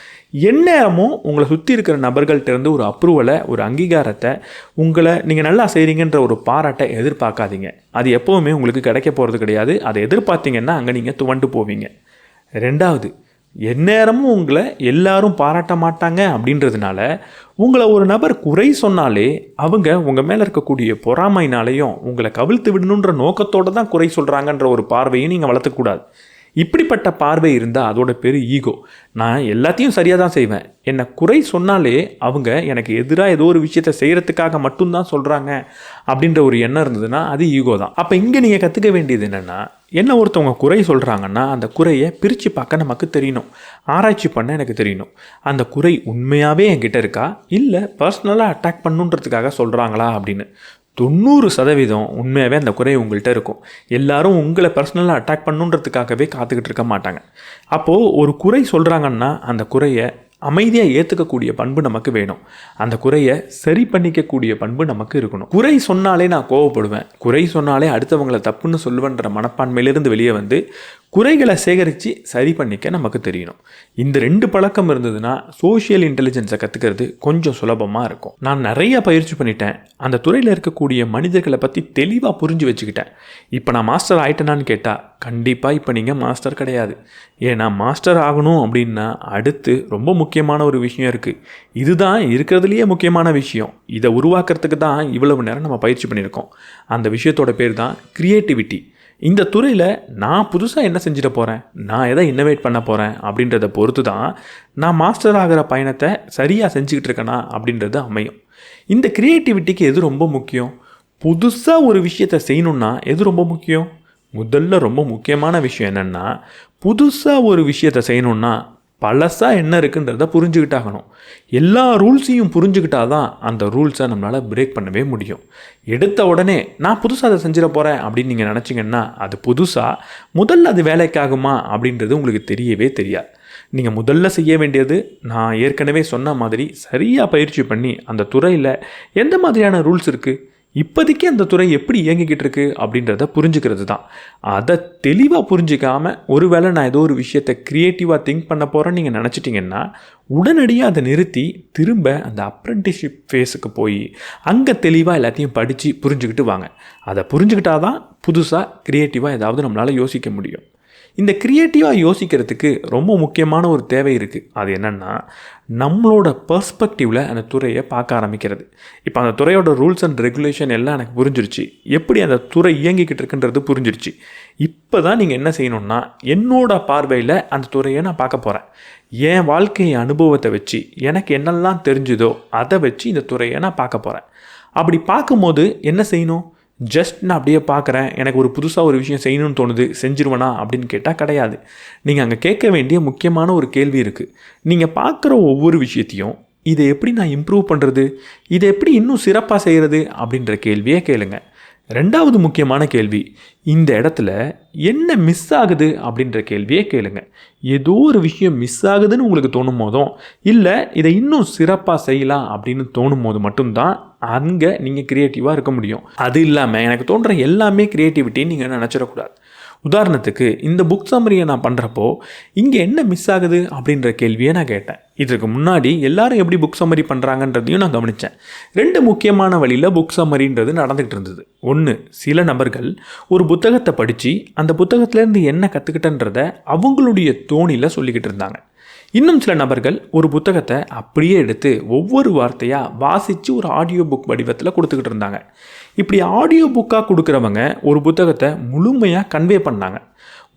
எந்நேரமும் உங்களை சுற்றி இருக்கிற நபர்கள்ட்டேருந்து ஒரு அப்ரூவலை, ஒரு அங்கீகாரத்தை, உங்களை நீங்கள் நல்லா செய்கிறீங்கன்ற ஒரு பாராட்டை எதிர்பார்க்காதீங்க. அது எப்போவுமே உங்களுக்கு கிடைக்க போகிறது கிடையாது. அதை எதிர்பார்த்தீங்கன்னா அங்கே நீங்கள் துவண்டு போவீங்க. 2வது, எந்நேரமும் உங்களை எல்லாரும் பாராட்ட மாட்டாங்க அப்படின்றதுனால உங்களை ஒரு நபர் குறை சொன்னாலே அவங்க உங்கள் மேலே இருக்கக்கூடிய பொறாமைனாலையும் உங்களை கவிழ்த்து விடணுன்ற நோக்கத்தோடு தான் குறை சொல்கிறாங்கன்ற ஒரு பார்வையும் நீங்கள் வளர்த்துக்கூடாது. இப்படிப்பட்ட பார்வை இருந்தால் அதோட பேர் ஈகோ. நான் எல்லாத்தையும் சரியாக தான் செய்வேன், என்னை குறை சொன்னாலே அவங்க எனக்கு எதிராக ஏதோ ஒரு விஷயத்தை செய்கிறதுக்காக மட்டும்தான் சொல்கிறாங்க அப்படின்ற ஒரு எண்ணம் இருந்ததுன்னா அது ஈகோ தான். அப்போ இங்கே நீங்கள் கற்றுக்க வேண்டியது என்னென்னா, என்ன ஒருத்தவங்க குறை சொல்கிறாங்கன்னா அந்த குறையை பிரித்து பார்க்க நமக்கு தெரியணும், ஆராய்ச்சி பண்ண எனக்கு தெரியணும். அந்த குறை உண்மையாகவே என்கிட்ட இருக்கா, இல்லை பர்சனலாக அட்டாக் பண்ணுன்றதுக்காக சொல்கிறாங்களா அப்படின்னு. 90% உண்மையாகவே அந்த குறை உங்கள்கிட்ட இருக்கும். எல்லாரும் உங்களை பர்சனலாக அட்டாக் பண்ணுன்றதுக்காகவே காத்துக்கிட்டு இருக்க மாட்டாங்க. அப்போது ஒரு குறை சொல்கிறாங்கன்னா அந்த குறையை அமைதியாக ஏற்றுக்கக்கூடிய பண்பு நமக்கு வேணும். அந்த குறையை சரி பண்ணிக்கக்கூடிய பண்பு நமக்கு இருக்கணும். குறை சொன்னாலே நான் கோவப்படுவேன், குறை சொன்னாலே அடுத்தவங்களை தப்புன்னு சொல்லுவேன்ற மனப்பான்மையிலிருந்து வெளியே வந்து குறைகளை சேகரித்து சரி பண்ணிக்க நமக்கு தெரியணும். இந்த 2 பழக்கம் இருந்ததுன்னா சோஷியல் இன்டெலிஜென்ஸை கற்றுக்கிறது கொஞ்சம் சுலபமாக இருக்கும். நான் நிறைய பயிற்சி பண்ணிட்டேன், அந்த துறையில் இருக்கக்கூடிய மனிதர்களை பற்றி தெளிவாக புரிஞ்சு வச்சுக்கிட்டேன். இப்போ நான் மாஸ்டர் ஆகிட்டேனான்னு கேட்டால் கண்டிப்பாக இப்போ நீங்கள் மாஸ்டர் கிடையாது. ஏன்னா மாஸ்டர் ஆகணும் அப்படின்னா அடுத்து ரொம்ப முக்கியமான ஒரு விஷயம் இருக்குது. இதுதான் இருக்கிறதுலையே முக்கியமான விஷயம். இதை உருவாக்குறதுக்கு தான் இவ்வளவு நேரம் நம்ம பயிற்சி பண்ணியிருக்கோம். அந்த விஷயத்தோட பேர் தான் கிரியேட்டிவிட்டி. இந்த துறையில் நான் புதுசாக என்ன செஞ்சிட போகிறேன், நான் எதை இன்னோவேட் பண்ண போகிறேன் அப்படின்றத பொறுத்து தான் நான் மாஸ்டர் ஆகிற பயணத்தை சரியாக செஞ்சுக்கிட்டு இருக்கேனா அப்படின்றது அமையும். இந்த கிரியேட்டிவிட்டிக்கு எது ரொம்ப முக்கியம்? புதுசாக ஒரு விஷயத்தை செய்யணுன்னா எது ரொம்ப முக்கியம்? முதல்ல ரொம்ப முக்கியமான விஷயம் என்னென்னா, புதுசாக ஒரு விஷயத்தை செய்யணுன்னா பழசாக என்ன இருக்குன்றத புரிஞ்சுக்கிட்டாகணும். எல்லா ரூல்ஸையும் புரிஞ்சுக்கிட்டா தான் அந்த ரூல்ஸை நம்மளால் பிரேக் பண்ணவே முடியும். எடுத்த உடனே நான் புதுசாக அதை செஞ்சிட போகிறேன் அப்படின்னு நீங்கள் நினச்சிங்கன்னா அது புதுசாக முதல்ல அது வேலைக்காகுமா அப்படின்றது உங்களுக்கு தெரியவே தெரியாது. நீங்கள் முதல்ல செய்ய வேண்டியது நான் ஏற்கனவே சொன்ன மாதிரி சரியாக பயிற்சி பண்ணி அந்த துறையில் எந்த மாதிரியான ரூல்ஸ் இருக்குது, இப்போதைக்கு அந்த துறை எப்படி இயங்கிக்கிட்டு இருக்கு அப்படின்றத புரிஞ்சுக்கிறது தான். அதை தெளிவாக புரிஞ்சிக்காமல் ஒருவேளை நான் ஏதோ ஒரு விஷயத்தை க்ரியேட்டிவாக திங்க் பண்ண போகிறேன்னு நீங்கள் நினச்சிட்டிங்கன்னா உடனடியாக அதை நிறுத்தி திரும்ப அந்த அப்ரெண்டிஸ்ஷிப் ஃபேஸுக்கு போய் அங்கே தெளிவாக எல்லாத்தையும் படித்து புரிஞ்சுக்கிட்டு வாங்க. அதை புரிஞ்சுக்கிட்டால் தான் புதுசாக க்ரியேட்டிவாக ஏதாவது நம்மளால் யோசிக்க முடியும். இந்த க்ரியேட்டிவாக யோசிக்கிறதுக்கு ரொம்ப முக்கியமான ஒரு தேவை இருக்குது. அது என்னென்னா, நம்மளோட பர்ஸ்பெக்டிவில் அந்த துறையை பார்க்க ஆரம்பிக்கிறது. இப்போ அந்த துறையோட ரூல்ஸ் அண்ட் ரெகுலேஷன் எல்லாம் எனக்கு புரிஞ்சிருச்சு, எப்படி அந்த துறை இயங்கிக்கிட்டு இருக்குன்றது புரிஞ்சிருச்சு. இப்போ தான் நீங்கள் என்ன செய்யணுன்னா, என்னோட பார்வையில் அந்த துறையை நான் பார்க்க போகிறேன். என் வாழ்க்கை அனுபவத்தை வச்சு எனக்கு என்னெல்லாம் தெரிஞ்சுதோ அதை வச்சு இந்த துறையை நான் பார்க்க போகிறேன். அப்படி பார்க்கும்போது என்ன செய்யணும்? ஜஸ்ட் நான் அப்படியே பார்க்குறேன், எனக்கு ஒரு புதுசாக ஒரு விஷயம் செய்யணும்னு தோணுது, செஞ்சிருவேனா அப்படின்னு கேட்டால் கிடையாது. நீங்கள் அங்கே கேட்க வேண்டிய முக்கியமான ஒரு கேள்வி இருக்குது. நீங்கள் பார்க்குற ஒவ்வொரு விஷயத்தையும் இதை எப்படி நான் இம்ப்ரூவ் பண்ணுறது, இதை எப்படி இன்னும் சிறப்பாக செய்கிறது அப்படின்ற கேள்வியே கேளுங்க. 2வது முக்கியமான கேள்வி, இந்த இடத்துல என்ன மிஸ் ஆகுது அப்படின்ற கேள்வியே கேளுங்க. ஏதோ ஒரு விஷயம் மிஸ் ஆகுதுன்னு உங்களுக்கு தோணும் போதும், இல்லை இதை இன்னும் சிறப்பாக செய்யலாம் அப்படின்னு தோணும் போது மட்டும்தான் அங்கே நீங்கள் க்ரியேட்டிவாக இருக்க முடியும். அது இல்லாமல் எனக்கு தோன்ற எல்லாமே க்ரியேட்டிவிட்டின்னு நீங்கள் நினச்சிடக்கூடாது. உதாரணத்துக்கு இந்த புக் சம்மரியை நான் பண்ணுறப்போ இங்கே என்ன மிஸ் ஆகுது அப்படின்ற கேள்வியை நான் கேட்டேன். இதற்கு முன்னாடி எல்லாரும் எப்படி புக் சம்மரி பண்ணுறாங்கன்றதையும் நான் கவனித்தேன். 2 முக்கியமான வழியில் புக் சம்மரின்றது நடந்துகிட்டு இருந்தது. ஒன்று, சில நபர்கள் ஒரு புத்தகத்தை படித்து அந்த புத்தகத்திலேருந்து என்ன கற்றுக்கிட்டன்றதை அவங்களுடைய தோணியில் சொல்லிக்கிட்டு இருந்தாங்க. இன்னும் சில நபர்கள் ஒரு புத்தகத்தை அப்படியே எடுத்து ஒவ்வொரு வார்த்தையாக வாசித்து ஒரு ஆடியோ புக் வடிவத்தில் கொடுத்துக்கிட்டு இருந்தாங்க. இப்படி ஆடியோ புக்காக கொடுக்குறவங்க ஒரு புத்தகத்தை முழுமையாக கன்வே பண்ணாங்க.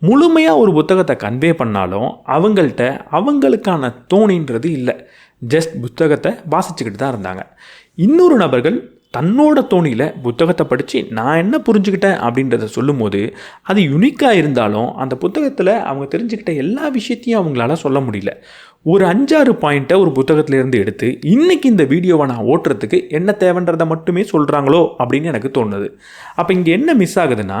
முழுமையாக ஒரு புத்தகத்தை கன்வே பண்ணாலும் அவங்கள்ட்ட அவங்களுக்கான தோணின்றது இல்லை, ஜஸ்ட் புத்தகத்தை வாசிச்சுக்கிட்டு தான் இருந்தாங்க. இன்னொரு நபர்கள் தன்னோட தோணியில் புத்தகத்தை படித்து நான் என்ன புரிஞ்சுக்கிட்டேன் அப்படின்றத சொல்லும் போது அது யுனிக்காக இருந்தாலும் அந்த புத்தகத்தில் அவங்க தெரிஞ்சுக்கிட்ட எல்லா விஷயத்தையும் அவங்களால சொல்ல முடியல. ஒரு 5-6 பாயிண்ட்டை ஒரு புத்தகத்திலேருந்து எடுத்து இன்றைக்கி இந்த வீடியோவை நான் ஓட்டுறதுக்கு என்ன தேவைன்றதை மட்டுமே சொல்கிறாங்களோ அப்படின்னு எனக்கு தோணுது. அப்போ இங்கே என்ன மிஸ் ஆகுதுன்னா,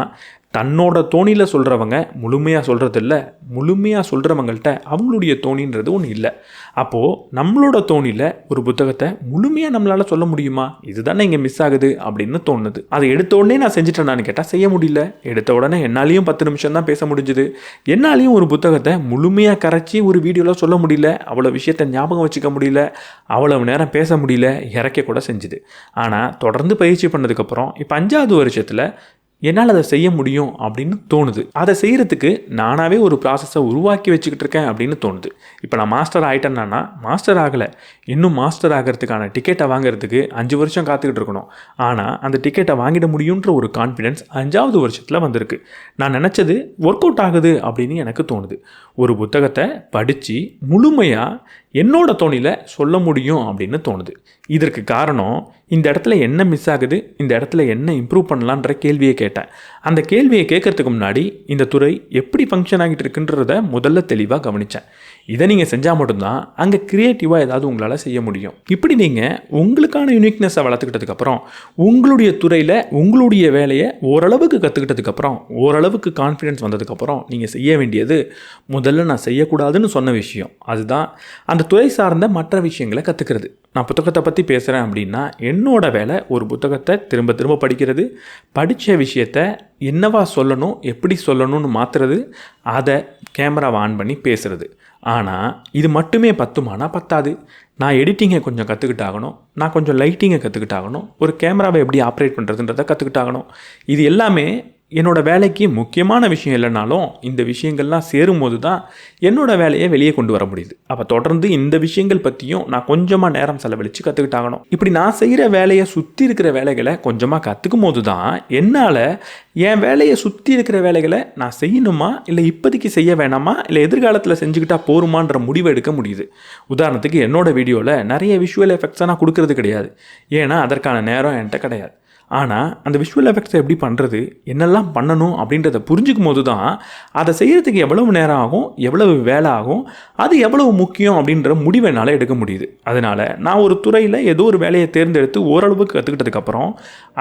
தன்னோட தோணியில் சொல்கிறவங்க முழுமையாக சொல்கிறதில்ல, முழுமையாக சொல்கிறவங்கள்ட்ட அவங்களுடைய தோணின்றது ஒன்று இல்லை. அப்போது நம்மளோட தோணியில் ஒரு புத்தகத்தை முழுமையாக நம்மளால் சொல்ல முடியுமா, இதுதானே இங்கே மிஸ் ஆகுது அப்படின்னு தோணுது. அதை எடுத்த உடனே நான் செஞ்சுட்டேனான்னு கேட்டால் செய்ய முடியல. எடுத்த உடனே என்னாலையும் 10 நிமிஷம் தான் பேச முடிஞ்சுது. என்னாலையும் ஒரு புத்தகத்தை முழுமையாக கரைச்சி ஒரு வீடியோவில் சொல்ல முடியல, அவ்வளோ விஷயத்தை ஞாபகம் வச்சுக்க முடியல, அவ்வளவு நேரம் பேச முடியல, இறக்க கூட செஞ்சுது. ஆனால் தொடர்ந்து பயிற்சி பண்ணதுக்கப்புறம் இப்போ 5வது வருஷத்தில் என்னால் அதை செய்ய முடியும் அப்படின்னு தோணுது. அதை செய்கிறதுக்கு நானாகவே ஒரு ப்ராசஸை உருவாக்கி வச்சுக்கிட்டு இருக்கேன் அப்படின்னு தோணுது. இப்போ நான் மாஸ்டர் ஆகிட்டேன்னா, மாஸ்டர் ஆகலை, இன்னும் மாஸ்டர் ஆகிறதுக்கான டிக்கெட்டை வாங்குறதுக்கு 5 வருஷம் காத்துக்கிட்டு இருக்கணும். ஆனால் அந்த டிக்கெட்டை வாங்கிட முடியுன்ற ஒரு கான்ஃபிடென்ஸ் 5வது வருஷத்தில் வந்திருக்கு. நான் நினச்சது ஒர்க் அவுட் ஆகுது அப்படின்னு எனக்கு தோணுது. ஒரு புத்தகத்தை படித்து முழுமையாக என்னோட தோணியில் சொல்ல முடியும் அப்படின்னு தோணுது. இதற்கு காரணம், இந்த இடத்துல என்ன மிஸ் ஆகுது, இந்த இடத்துல என்ன இம்ப்ரூவ் பண்ணலான்ற கேள்வியை கேட்டேன். அந்த கேள்வியை கேட்கறதுக்கு முன்னாடி இந்த துறை எப்படி ஃபங்க்ஷன் ஆகிட்டு இருக்குன்றத முதல்ல தெளிவாக கவனித்தேன். இதை நீங்கள் செஞ்சால் மட்டும்தான் அங்கே க்ரியேட்டிவாக ஏதாவது உங்களால் செய்ய முடியும். இப்படி நீங்கள் உங்களுக்கான யூனிக்னஸை வளர்த்துக்கிட்டதுக்கப்புறம், உங்களுடைய துறையில் உங்களுடைய வேலையை ஓரளவுக்கு கற்றுக்கிட்டதுக்கப்புறம், ஓரளவுக்கு கான்ஃபிடென்ஸ் வந்ததுக்கப்புறம் நீங்கள் செய்ய வேண்டியது, முதல்ல நான் செய்யக்கூடாதுன்னு சொன்ன விஷயம், அதுதான் அந்த துறை சார்ந்த மற்ற விஷயங்களை கற்றுக்கிறது. நான் புத்தகத்தை பற்றி பேசுகிறேன் அப்படின்னா என்னோட வேலை ஒரு புத்தகத்தை திரும்ப திரும்ப படிக்கிறது, படித்த விஷயத்தை என்னவா சொல்லணும், எப்படி சொல்லணும்னு மாற்றுறது, அதை கேமராவை ஆன் பண்ணி பேசுகிறது. ஆனால் இது மட்டுமே பத்துமானா பத்தாது. நான் எடிட்டிங்கை கொஞ்சம் கற்றுக்கிட்டாகணும், நான் கொஞ்சம் லைட்டிங்கை கற்றுக்கிட்டாகணும், ஒரு கேமராவை எப்படி ஆப்ரேட் பண்ணுறதுன்றதை கற்றுக்கிட்டாகணும். இது எல்லாமே என்னோடய வேலைக்கு முக்கியமான விஷயம் இல்லைனாலும் இந்த விஷயங்கள்லாம் சேரும்போது தான் என்னோடய வேலையை வெளியே கொண்டு வர முடியுது. அப்போ தொடர்ந்து இந்த விஷயங்கள் பற்றியும் நான் கொஞ்சமாக நேரம் செலவழித்து கற்றுக்கிட்டாகணும். இப்படி நான் செய்கிற வேலையை சுற்றி இருக்கிற வேலைகளை கொஞ்சமாக கற்றுக்கும் போது தான் என்னால் என் வேலையை சுற்றி இருக்கிற வேலைகளை நான் செய்யணுமா, இல்லை இப்போதைக்கு செய்ய வேணாமா, இல்லை எதிர்காலத்தில் செஞ்சுக்கிட்டால் போருமான்ற முடிவை எடுக்க முடியுது. உதாரணத்துக்கு என்னோடய வீடியோவில் நிறைய விஷுவல் எஃபெக்ட்ஸை நான் கொடுக்கறது கிடையாது, ஏன்னா அதற்கான நேரம் என்கிட்ட கிடையாது. ஆனால் அந்த விஷுவல் எஃபெக்ட்ஸை எப்படி பண்ணுறது, என்னெல்லாம் பண்ணணும் அப்படின்றத புரிஞ்சுக்கும் போது தான் அதை செய்கிறதுக்கு எவ்வளவு நேரம் ஆகும், எவ்வளவு வேலை ஆகும், அது எவ்வளவு முக்கியம் அப்படின்ற முடிவை என்னால் எடுக்க முடியுது. அதனால் நான் ஒரு துறையில் ஏதோ ஒரு வேலையை தேர்ந்தெடுத்து ஓரளவுக்கு கற்றுக்கிட்டதுக்கப்புறம்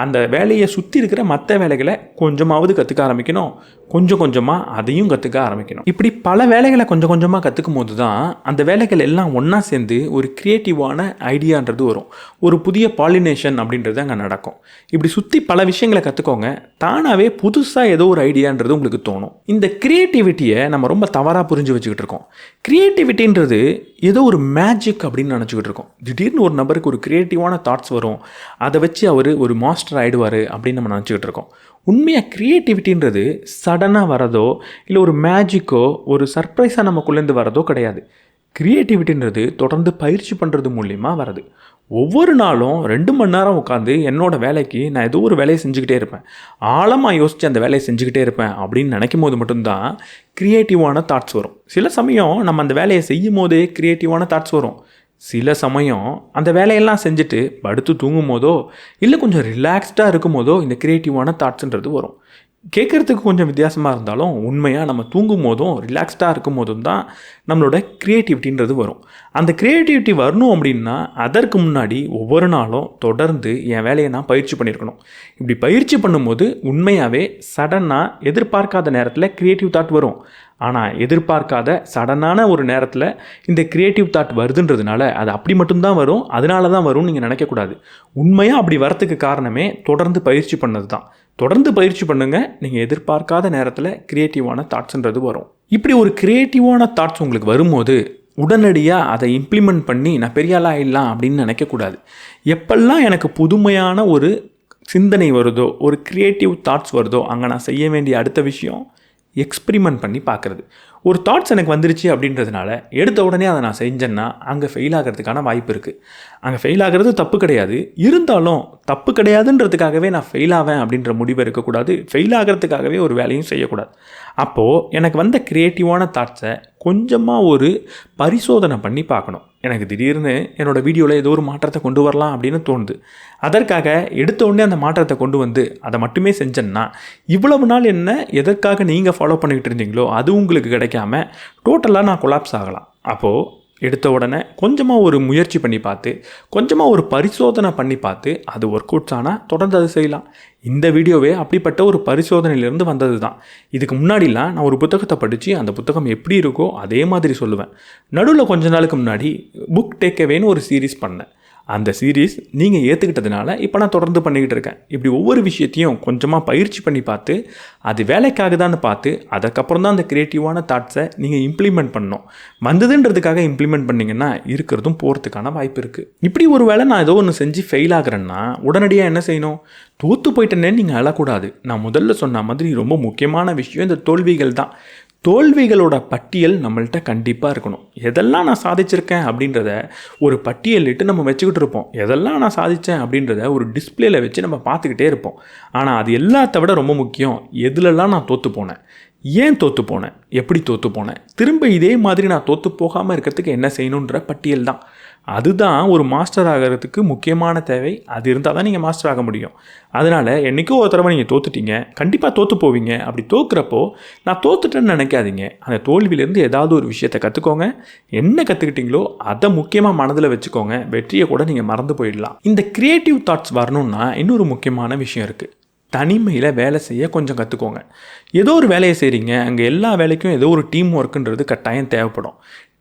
அந்த வேலையை சுற்றி இருக்கிற மற்ற வேலைகளை கொஞ்சமாவது கற்றுக்க ஆரம்பிக்கணும், கொஞ்சம் கொஞ்சமாக அதையும் கற்றுக்க ஆரம்பிக்கணும். இப்படி பல வேலைகளை கொஞ்சம் கொஞ்சமாக கற்றுக்கும் போது தான் அந்த வேலைகள் எல்லாம் ஒன்றா சேர்ந்து ஒரு க்ரியேட்டிவான ஐடியான்றது வரும், ஒரு புதிய பாலினேஷன் அப்படின்றது அங்கே நடக்கும். இப்படி சுற்றி பல விஷயங்களை கற்றுக்கோங்க, தானாகவே புதுசாக ஏதோ ஒரு ஐடியான்றது உங்களுக்கு தோணும். இந்த க்ரியேட்டிவிட்டியை நம்ம ரொம்ப தவறாக புரிஞ்சு வச்சுக்கிட்டு இருக்கோம். க்ரியேட்டிவிட்டின்றது ஏதோ ஒரு மேஜிக் அப்படின்னு நினச்சிக்கிட்டு இருக்கோம். திடீர்னு ஒரு நபருக்கு ஒரு க்ரியேட்டிவான தாட்ஸ் வரும், அதை வச்சு அவர் ஒரு மாஸ்டர் ஆகிடுவார் அப்படின்னு நம்ம நினச்சிக்கிட்டு இருக்கோம். உண்மையாக க்ரியேட்டிவிட்டின்றது சடனாக வரதோ இல்லை ஒரு மேஜிக்கோ ஒரு சர்ப்ரைஸாக நமக்குள்ளேருந்து வரதோ கிடையாது. க்ரியேட்டிவிட்டின்றது தொடர்ந்து பயிற்சி பண்ணுறது மூலியமாக வருது. ஒவ்வொரு நாளும் 2 மணி நேரம் உட்காந்து என்னோடய வேலைக்கு நான் ஏதோ ஒரு வேலையை செஞ்சுக்கிட்டே இருப்பேன், ஆழமாக யோசித்து அந்த வேலையை செஞ்சுக்கிட்டே இருப்பேன் அப்படின்னு நினைக்கும் போது மட்டும்தான் க்ரியேட்டிவான தாட்ஸ் வரும். சில சமயம் நம்ம அந்த வேலையை செய்யும் போதே க்ரியேட்டிவான தாட்ஸ் வரும். சில சமயம் அந்த வேலையெல்லாம் செஞ்சுட்டு படுத்து தூங்கும் போதோ இல்லை கொஞ்சம் ரிலாக்ஸ்டாக இருக்கும் போதோ இந்த க்ரியேட்டிவான தாட்ஸுன்றது வரும். கேட்குறதுக்கு கொஞ்சம் வித்தியாசமாக இருந்தாலும் உண்மையாக நம்ம தூங்கும் போதும் ரிலாக்ஸ்டாக இருக்கும் போதும் தான் நம்மளோட க்ரியேட்டிவிட்டின்றது வரும். அந்த க்ரியேட்டிவிட்டி வரணும் அப்படின்னா அதற்கு முன்னாடி ஒவ்வொரு நாளும் தொடர்ந்து என் வேலையை நான் பயிற்சி பண்ணியிருக்கணும். இப்படி பயிற்சி பண்ணும்போது உண்மையாகவே சடனாக எதிர்பார்க்காத நேரத்தில் க்ரியேட்டிவ் தாட் வரும். ஆனால் எதிர்பார்க்காத சடனான ஒரு நேரத்தில் இந்த க்ரியேட்டிவ் தாட் வருதுன்றதுனால அது அப்படி மட்டும்தான் வரும், அதனால தான் வரும்னு நீங்கள் நினைக்கக்கூடாது. உண்மையாக அப்படி வரத்துக்கு காரணமே தொடர்ந்து பயிற்சி பண்ணது தான். தொடர்ந்து பயிற்சி பண்ணுங்கள், நீங்கள் எதிர்பார்க்காத நேரத்தில் க்ரியேட்டிவான தாட்ஸ்ன்றது வரும். இப்படி ஒரு க்ரியேட்டிவான தாட்ஸ் உங்களுக்கு வரும்போது உடனடியாக அதை இம்ப்ளிமெண்ட் பண்ணி நான் பெரிய ஆளாக ஆகிடலாம் அப்படின்னு நினைக்கக்கூடாது. எப்பெல்லாம் எனக்கு புதுமையான ஒரு சிந்தனை வருதோ, ஒரு க்ரியேட்டிவ் தாட்ஸ் வருதோ, அங்கே நான் செய்ய வேண்டிய அடுத்த விஷயம் எக்ஸ்பிரிமெண்ட் பண்ணி பார்க்குறது. ஒரு தாட்ஸ் எனக்கு வந்துருச்சு அப்படின்றதுனால எடுத்த உடனே அதை நான் செஞ்சேன்னா அங்கே ஃபெயில் ஆகிறதுக்கான வாய்ப்பு இருக்குது. அங்கே ஃபெயில் ஆகிறது தப்பு கிடையாது, இருந்தாலும் தப்பு கிடையாதுன்றதுக்காகவே நான் ஃபெயில் ஆவேன் அப்படின்ற முடிவு இருக்கக்கூடாது, ஃபெயில் ஆகிறதுக்காகவே ஒரு வேலையும் செய்யக்கூடாது. அப்போது எனக்கு வந்த க்ரியேட்டிவான தாட்ஸை கொஞ்சமாக ஒரு பரிசோதனை பண்ணி பார்க்கணும். எனக்கு திடீர்னு என்னோடய வீடியோவில் ஏதோ ஒரு மாற்றத்தை கொண்டு வரலாம் அப்படின்னு தோணுது. அதற்காக எடுத்த உடனே அந்த மாற்றத்தை கொண்டு வந்து அதை மட்டுமே செஞ்சேன்னா இவ்வளவு நாள் என்ன எதற்காக நீங்கள் ஃபாலோ பண்ணிக்கிட்டு இருந்தீங்களோ அது உங்களுக்கு கிடைக்காம டோட்டலாக நான் கொலாப்ஸ் ஆகலாம். அப்போது எடுத்த உடனே கொஞ்சமாக ஒரு முயற்சி பண்ணி பார்த்து, கொஞ்சமாக ஒரு பரிசோதனை பண்ணி பார்த்து அது ஒர்க் அவுட்ஸ் ஆனால் தொடர்ந்து அது செய்யலாம். இந்த வீடியோவே அப்படிப்பட்ட ஒரு பரிசோதனையிலேருந்து வந்தது தான். இதுக்கு முன்னாடிலாம் நான் ஒரு புத்தகத்தை படித்து அந்த புத்தகம் எப்படி இருக்கோ அதே மாதிரி சொல்லுவேன். நடுவில் கொஞ்ச நாளுக்கு முன்னாடி புக் டேக்அவேன்னு ஒரு சீரீஸ் பண்ணேன். அந்த சீரீஸ் நீங்கள் ஏற்றுக்கிட்டதுனால இப்போ நான் தொடர்ந்து பண்ணிக்கிட்டு இருக்கேன். இப்படி ஒவ்வொரு விஷயத்தையும் கொஞ்சமாக பயிற்சி பண்ணி பார்த்து அது வேலைக்காக தான் பார்த்து அதுக்கப்புறம் தான் அந்த க்ரியேட்டிவான தாட்ஸை நீங்கள் இம்ப்ளிமெண்ட் பண்ணணும். வந்ததுன்றதுக்காக இம்ப்ளிமெண்ட் பண்ணிங்கன்னா இருக்கிறதும் போகிறதுக்கான வாய்ப்பு இருக்குது. இப்படி ஒரு வேளை நான் ஏதோ ஒன்று செஞ்சு ஃபெயில் ஆகிறேன்னா உடனடியாக என்ன செய்யணும்? தோற்று போயிட்டேன்னே நீங்கள் அழக்கூடாது. நான் முதல்ல சொன்ன மாதிரி ரொம்ப முக்கியமான விஷயம் இந்த தோல்விகள் தான். தோல்விகளோட பட்டியல் நம்மள்கிட்ட கண்டிப்பாக இருக்கணும். எதெல்லாம் நான் சாதிச்சிருக்கேன் அப்படின்றத ஒரு பட்டியலிட்டு நம்ம வச்சுக்கிட்டு இருப்போம். எதெல்லாம் நான் சாதித்தேன் அப்படின்றத ஒரு டிஸ்பிளேல வச்சு நம்ம பார்த்துக்கிட்டே இருப்போம். ஆனால் அது எல்லாத்த விட ரொம்ப முக்கியம், எதுலெல்லாம் நான் தோற்று போனேன், ஏன் தோற்று போனேன், எப்படி தோற்று போனேன், திரும்ப இதே மாதிரி நான் தோற்று போகாமல் இருக்கிறதுக்கு என்ன செய்யணுன்ற பட்டியல் தான். அதுதான் ஒரு மாஸ்டர் ஆகிறதுக்கு முக்கியமான தேவை. அது இருந்தால் தான் நீங்கள் மாஸ்டர் ஆக முடியும். அதனால் என்றைக்கோ ஒரு தடவை நீங்கள் தோத்துட்டீங்க, கண்டிப்பாக தோற்று போவீங்க. அப்படி தோக்குறப்போ நான் தோத்துட்டேன்னு நினைக்காதீங்க. அந்த தோல்வியிலேருந்து ஏதாவது ஒரு விஷயத்தை கற்றுக்கோங்க. என்ன கற்றுக்கிட்டீங்களோ அதை முக்கியமாக மனதில் வச்சுக்கோங்க. வெற்றியை கூட நீங்கள் மறந்து போயிடலாம். இந்த க்ரியேட்டிவ் தாட்ஸ் வரணும்னா இன்னொரு முக்கியமான விஷயம் இருக்குது. தனிமையில் வேலை செய்ய கொஞ்சம் கற்றுக்கோங்க. ஏதோ ஒரு வேலையை செய்கிறீங்க, அங்கே எல்லா வேலைக்கும் ஏதோ ஒரு டீம் ஒர்க்குன்றது கட்டாயம் தேவைப்படும்.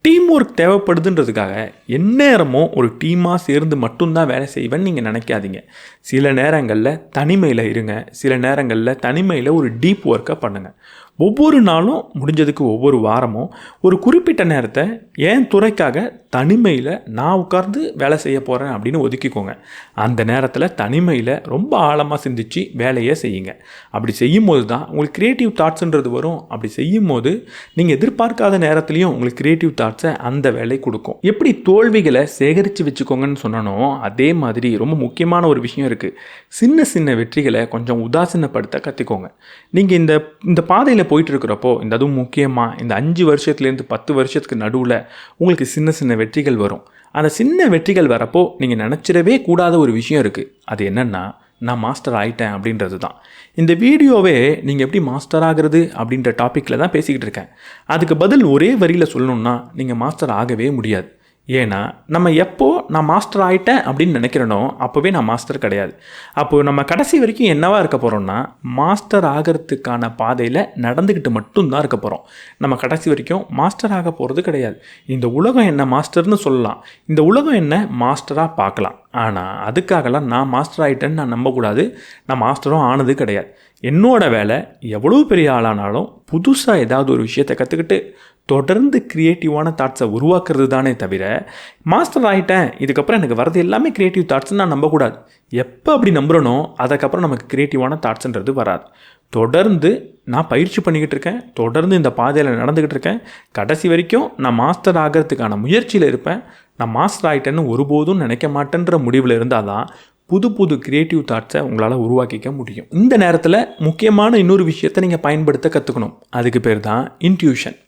டீம் ஒர்க் தேவைப்படுதுன்றதுக்காக எந்நேரமும் ஒரு டீமாக சேர்ந்து மட்டும்தான் வேலை செய்வேன்னு நீங்கள் நினைக்காதீங்க. சில நேரங்களில் தனிமையில் இருங்க. சில நேரங்களில் தனிமையில் ஒரு டீப் ஒர்க்கை பண்ணுங்கள். ஒவ்வொரு நாளும் முடிஞ்சதுக்கு ஒவ்வொரு வாரமும் ஒரு குறிப்பிட்ட நேரத்தை என் துறைக்காக தனிமையில் நான் உட்கார்ந்து வேலை செய்ய போகிறேன் அப்படின்னு ஒதுக்கிக்கோங்க. அந்த நேரத்தில் தனிமையில் ரொம்ப ஆழமாக சிந்திச்சு வேலையை செய்யுங்க. அப்படி செய்யும்போது தான் உங்களுக்கு க்ரியேட்டிவ் தாட்ஸுன்றது வரும். அப்படி செய்யும்போது நீங்கள் எதிர்பார்க்காத நேரத்துலையும் உங்களுக்கு க்ரியேட்டிவ் தாட்ஸை அந்த வேலை கொடுக்கும். எப்படி தோல்விகளை சேகரித்து வச்சுக்கோங்கன்னு சொன்னனோ அதே மாதிரி ரொம்ப முக்கியமான ஒரு விஷயம் இருக்குது. சின்ன சின்ன வெற்றிகளை கொஞ்சம் உதாசீனப்படுத்த கற்றுக்கோங்க. நீங்கள் இந்த பாதையில் போயிட்டு இருக்கிறப்போ, அதுவும் முக்கியமாக இந்த 5 வருஷத்துலேருந்து 10 வருஷத்துக்கு நடுவில் உங்களுக்கு சின்ன சின்ன வெற்றிகள் வரும். அந்த சின்ன வெற்றிகள் வரப்போ நீங்கள் நினச்சிடவே கூடாத ஒரு விஷயம் இருக்குது. அது என்னென்னா, நான் மாஸ்டர் ஆகிட்டேன் அப்படின்றது தான். இந்த வீடியோவே நீங்கள் எப்படி மாஸ்டர் ஆகிறது அப்படின்ற டாப்பிக்கில் தான் பேசிக்கிட்டு இருக்கேன். அதுக்கு பதில் ஒரே வரியில் சொல்லணுன்னா, நீங்கள் மாஸ்டர் ஆகவே முடியாது. ஏன்னா நம்ம எப்போ நான் மாஸ்டர் ஆகிட்டேன் அப்படின்னு நினைக்கிறேனோ அப்போவே நான் மாஸ்டர் கிடையாது. அப்போது நம்ம கடைசி வரைக்கும் என்னவா இருக்க போகிறோம்னா, மாஸ்டர் ஆகிறதுக்கான பாதையில் நடந்துக்கிட்டு மட்டும்தான் இருக்க போகிறோம். நம்ம கடைசி வரைக்கும் மாஸ்டர் ஆக போகிறது கிடையாது. இந்த உலகம் என்ன மாஸ்டர்னு சொல்லலாம், இந்த உலகம் என்ன மாஸ்டராக பார்க்கலாம். ஆனால் அதுக்காகலாம் நான் மாஸ்டர் ஆகிட்டேன்னு நான் நம்பக்கூடாது. நான் மாஸ்டரும் ஆனது கிடையாது. என்னோட வேலை எவ்வளோ பெரிய ஆளானாலும் புதுசாக ஏதாவது ஒரு விஷயத்தை கற்றுக்கிட்டு தொடர்ந்து க்ரியேட்டிவான தாட்ஸை உருவாக்குறது தானே தவிர, மாஸ்டர் ஆகிட்டேன் இதுக்கப்புறம் எனக்கு வரது எல்லாமே க்ரியேட்டிவ் தாட்ஸ்ன்னு நான் நம்பக்கூடாது. எப்போ அப்படி நம்புகிறனோ அதுக்கப்புறம் நமக்கு க்ரியேட்டிவான தாட்ஸுன்றது வராது. தொடர்ந்து நான் பயிற்சி பண்ணிக்கிட்டு இருக்கேன், தொடர்ந்து இந்த பாதையில் நடந்துக்கிட்டு இருக்கேன். கடைசி வரைக்கும் நான் மாஸ்டர் ஆகிறதுக்கான முயற்சியில் இருப்பேன். நான் மாஸ்டர் ஆகிட்டேன்னு ஒருபோதும் நினைக்க மாட்டேன்ற முடிவில் இருந்தால் தான் புது புது க்ரியேட்டிவ் தாட்ஸை உங்களால் உருவாக்கிக்க முடியும். இந்த நேரத்தில் முக்கியமான இன்னொரு விஷயத்தை நீங்கள் பயன்படுத்த கற்றுக்கணும். அதுக்கு பேர் தான் இன்ட்யூஷன்.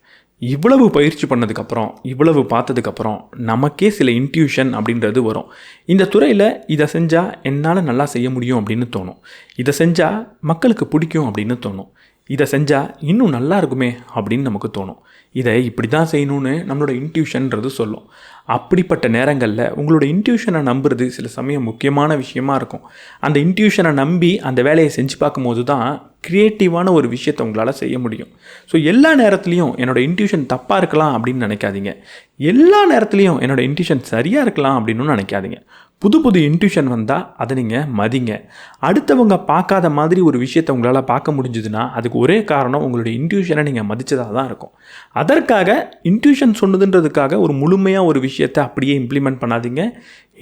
இவ்வளவு பயிற்சி பண்ணதுக்கப்புறம், இவ்வளவு பார்த்ததுக்கப்புறம் நமக்கே சில இன்ட்யூஷன் அப்படின்றது வரும். இந்த துறையில் இதை செஞ்சால் என்னால் நல்லா செய்ய முடியும் அப்படின்னு தோணும். இதை செஞ்சால் மக்களுக்கு பிடிக்கும் அப்படின்னு தோணும். இதை செஞ்சால் இன்னும் நல்லா இருக்குமே அப்படின்னு நமக்கு தோணும். இதை இப்படி தான் செய்யணும்னு நம்மளோட இன்ட்யூஷன்றது சொல்லும். அப்படிப்பட்ட நேரங்களில் உங்களோட இன்ட்யூஷனை நம்புறது சில சமயம் முக்கியமான விஷயமா இருக்கும். அந்த இன்ட்யூஷனை நம்பி அந்த வேலையை செஞ்சு பார்க்கும்போது தான் க்ரியேட்டிவான ஒரு விஷயத்தை உங்களால் செய்ய முடியும். ஸோ எல்லா நேரத்துலையும் என்னோடய இன்ட்யூஷன் தப்பாக இருக்கலாம் அப்படின்னு நினைக்காதீங்க. எல்லா நேரத்துலையும் என்னோடய இன்ட்யூஷன் சரியாக இருக்கலாம் அப்படின்னு நினைக்காதீங்க. புது புது இன்ட்யூஷன் வந்தால் அதை நீங்கள் மதிங்க. அடுத்தவங்க பார்க்காத மாதிரி ஒரு விஷயத்தை உங்களால் பார்க்க முடிஞ்சுதுன்னா அதுக்கு ஒரே காரணம் உங்களுடைய இன்ட்யூஷனை நீங்கள் மதித்ததாக தான் இருக்கும். அதற்காக இன்ட்யூஷன் சொன்னதுன்றதுக்காக ஒரு முழுமையாக ஒரு விஷயத்தை அப்படியே இம்ப்ளிமெண்ட் பண்ணாதீங்க.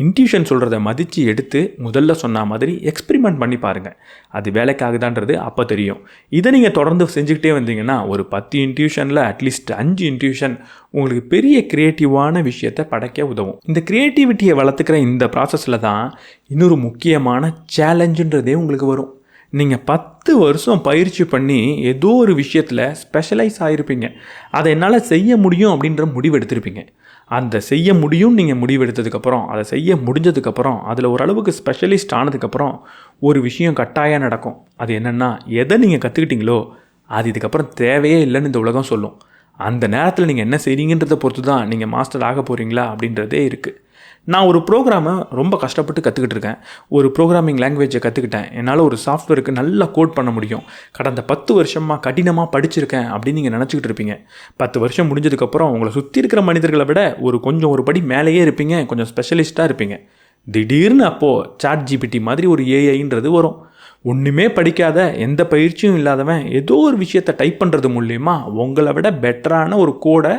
இன்ட்யூஷன் சொல்கிறத மதித்து எடுத்து முதல்ல சொன்ன மாதிரி எக்ஸ்பெரிமெண்ட் பண்ணி பாருங்கள். அது வேலைக்காகுதான்றது அப்போ தெரியும். இதை நீங்கள் தொடர்ந்து செஞ்சுக்கிட்டே வந்தீங்கன்னா ஒரு 10 இன்ட்யூஷனில் அட்லீஸ்ட் 5 இன்ட்யூஷன் உங்களுக்கு பெரிய க்ரியேட்டிவான விஷயத்தை படைக்க உதவும். இந்த க்ரியேட்டிவிட்டியை வளர்த்துக்கிற இந்த ப்ராசஸில் தான் இன்னொரு முக்கியமான சேலஞ்சுன்றதே உங்களுக்கு வரும். நீங்கள் 10 வருஷம் பயிற்சி பண்ணி ஏதோ ஒரு விஷயத்தில் ஸ்பெஷலைஸ் ஆகிருப்பீங்க. அதை என்னால் செய்ய முடியும் அப்படின்ற முடிவு எடுத்திருப்பீங்க. அந்த செய்ய முடியும் நீங்கள் முடிவெடுத்ததுக்கப்புறம், அதை செய்ய முடிஞ்சதுக்கப்புறம், அதில் ஓரளவுக்கு ஸ்பெஷலிஸ்ட் ஆனதுக்கப்புறம் ஒரு விஷயம் கட்டாயம் நடக்கும். அது என்னென்னா, எதை நீங்கள் கற்றுக்கிட்டீங்களோ அது இதுக்கப்புறம் தேவையே இல்லைன்னு இந்த உலகம் சொல்லும். அந்த நேரத்தில் நீங்கள் என்ன செய்கிறீங்கன்றதை பொறுத்து தான் நீங்கள் மாஸ்டர் ஆக போகிறீங்களா அப்படின்றதே இருக்குது. நான் ஒரு ப்ரோக்ராமை ரொம்ப கஷ்டப்பட்டு கற்றுக்கிட்டு இருக்கேன். ஒரு ப்ரோக்ராமிங் லாங்குவேஜை கற்றுக்கிட்டேன். என்னால் ஒரு சாஃப்ட்வேருக்கு நல்லா கோட் பண்ண முடியும். கடந்த 10 வருஷமாக கடினமாக படிச்சிருக்கேன் அப்படின்னு நீங்கள் நினச்சிக்கிட்டு இருப்பீங்க. 10 வருஷம் முடிஞ்சதுக்கப்புறம் உங்களை சுற்றி இருக்கிற மனிதர்களை விட ஒரு படி மேலேயே இருப்பீங்க, கொஞ்சம் ஸ்பெஷலிஸ்ட்டாக இருப்பீங்க. திடீர்னு அப்போது ChatGPT மாதிரி ஒரு ஏஐன்றது வரும். ஒன்றுமே படிக்காத, எந்த பயிற்சியும் இல்லாதவன் ஏதோ ஒரு விஷயத்தை டைப் பண்ணுறது மூலிமா உங்களை விட பெட்டரான ஒரு கோடை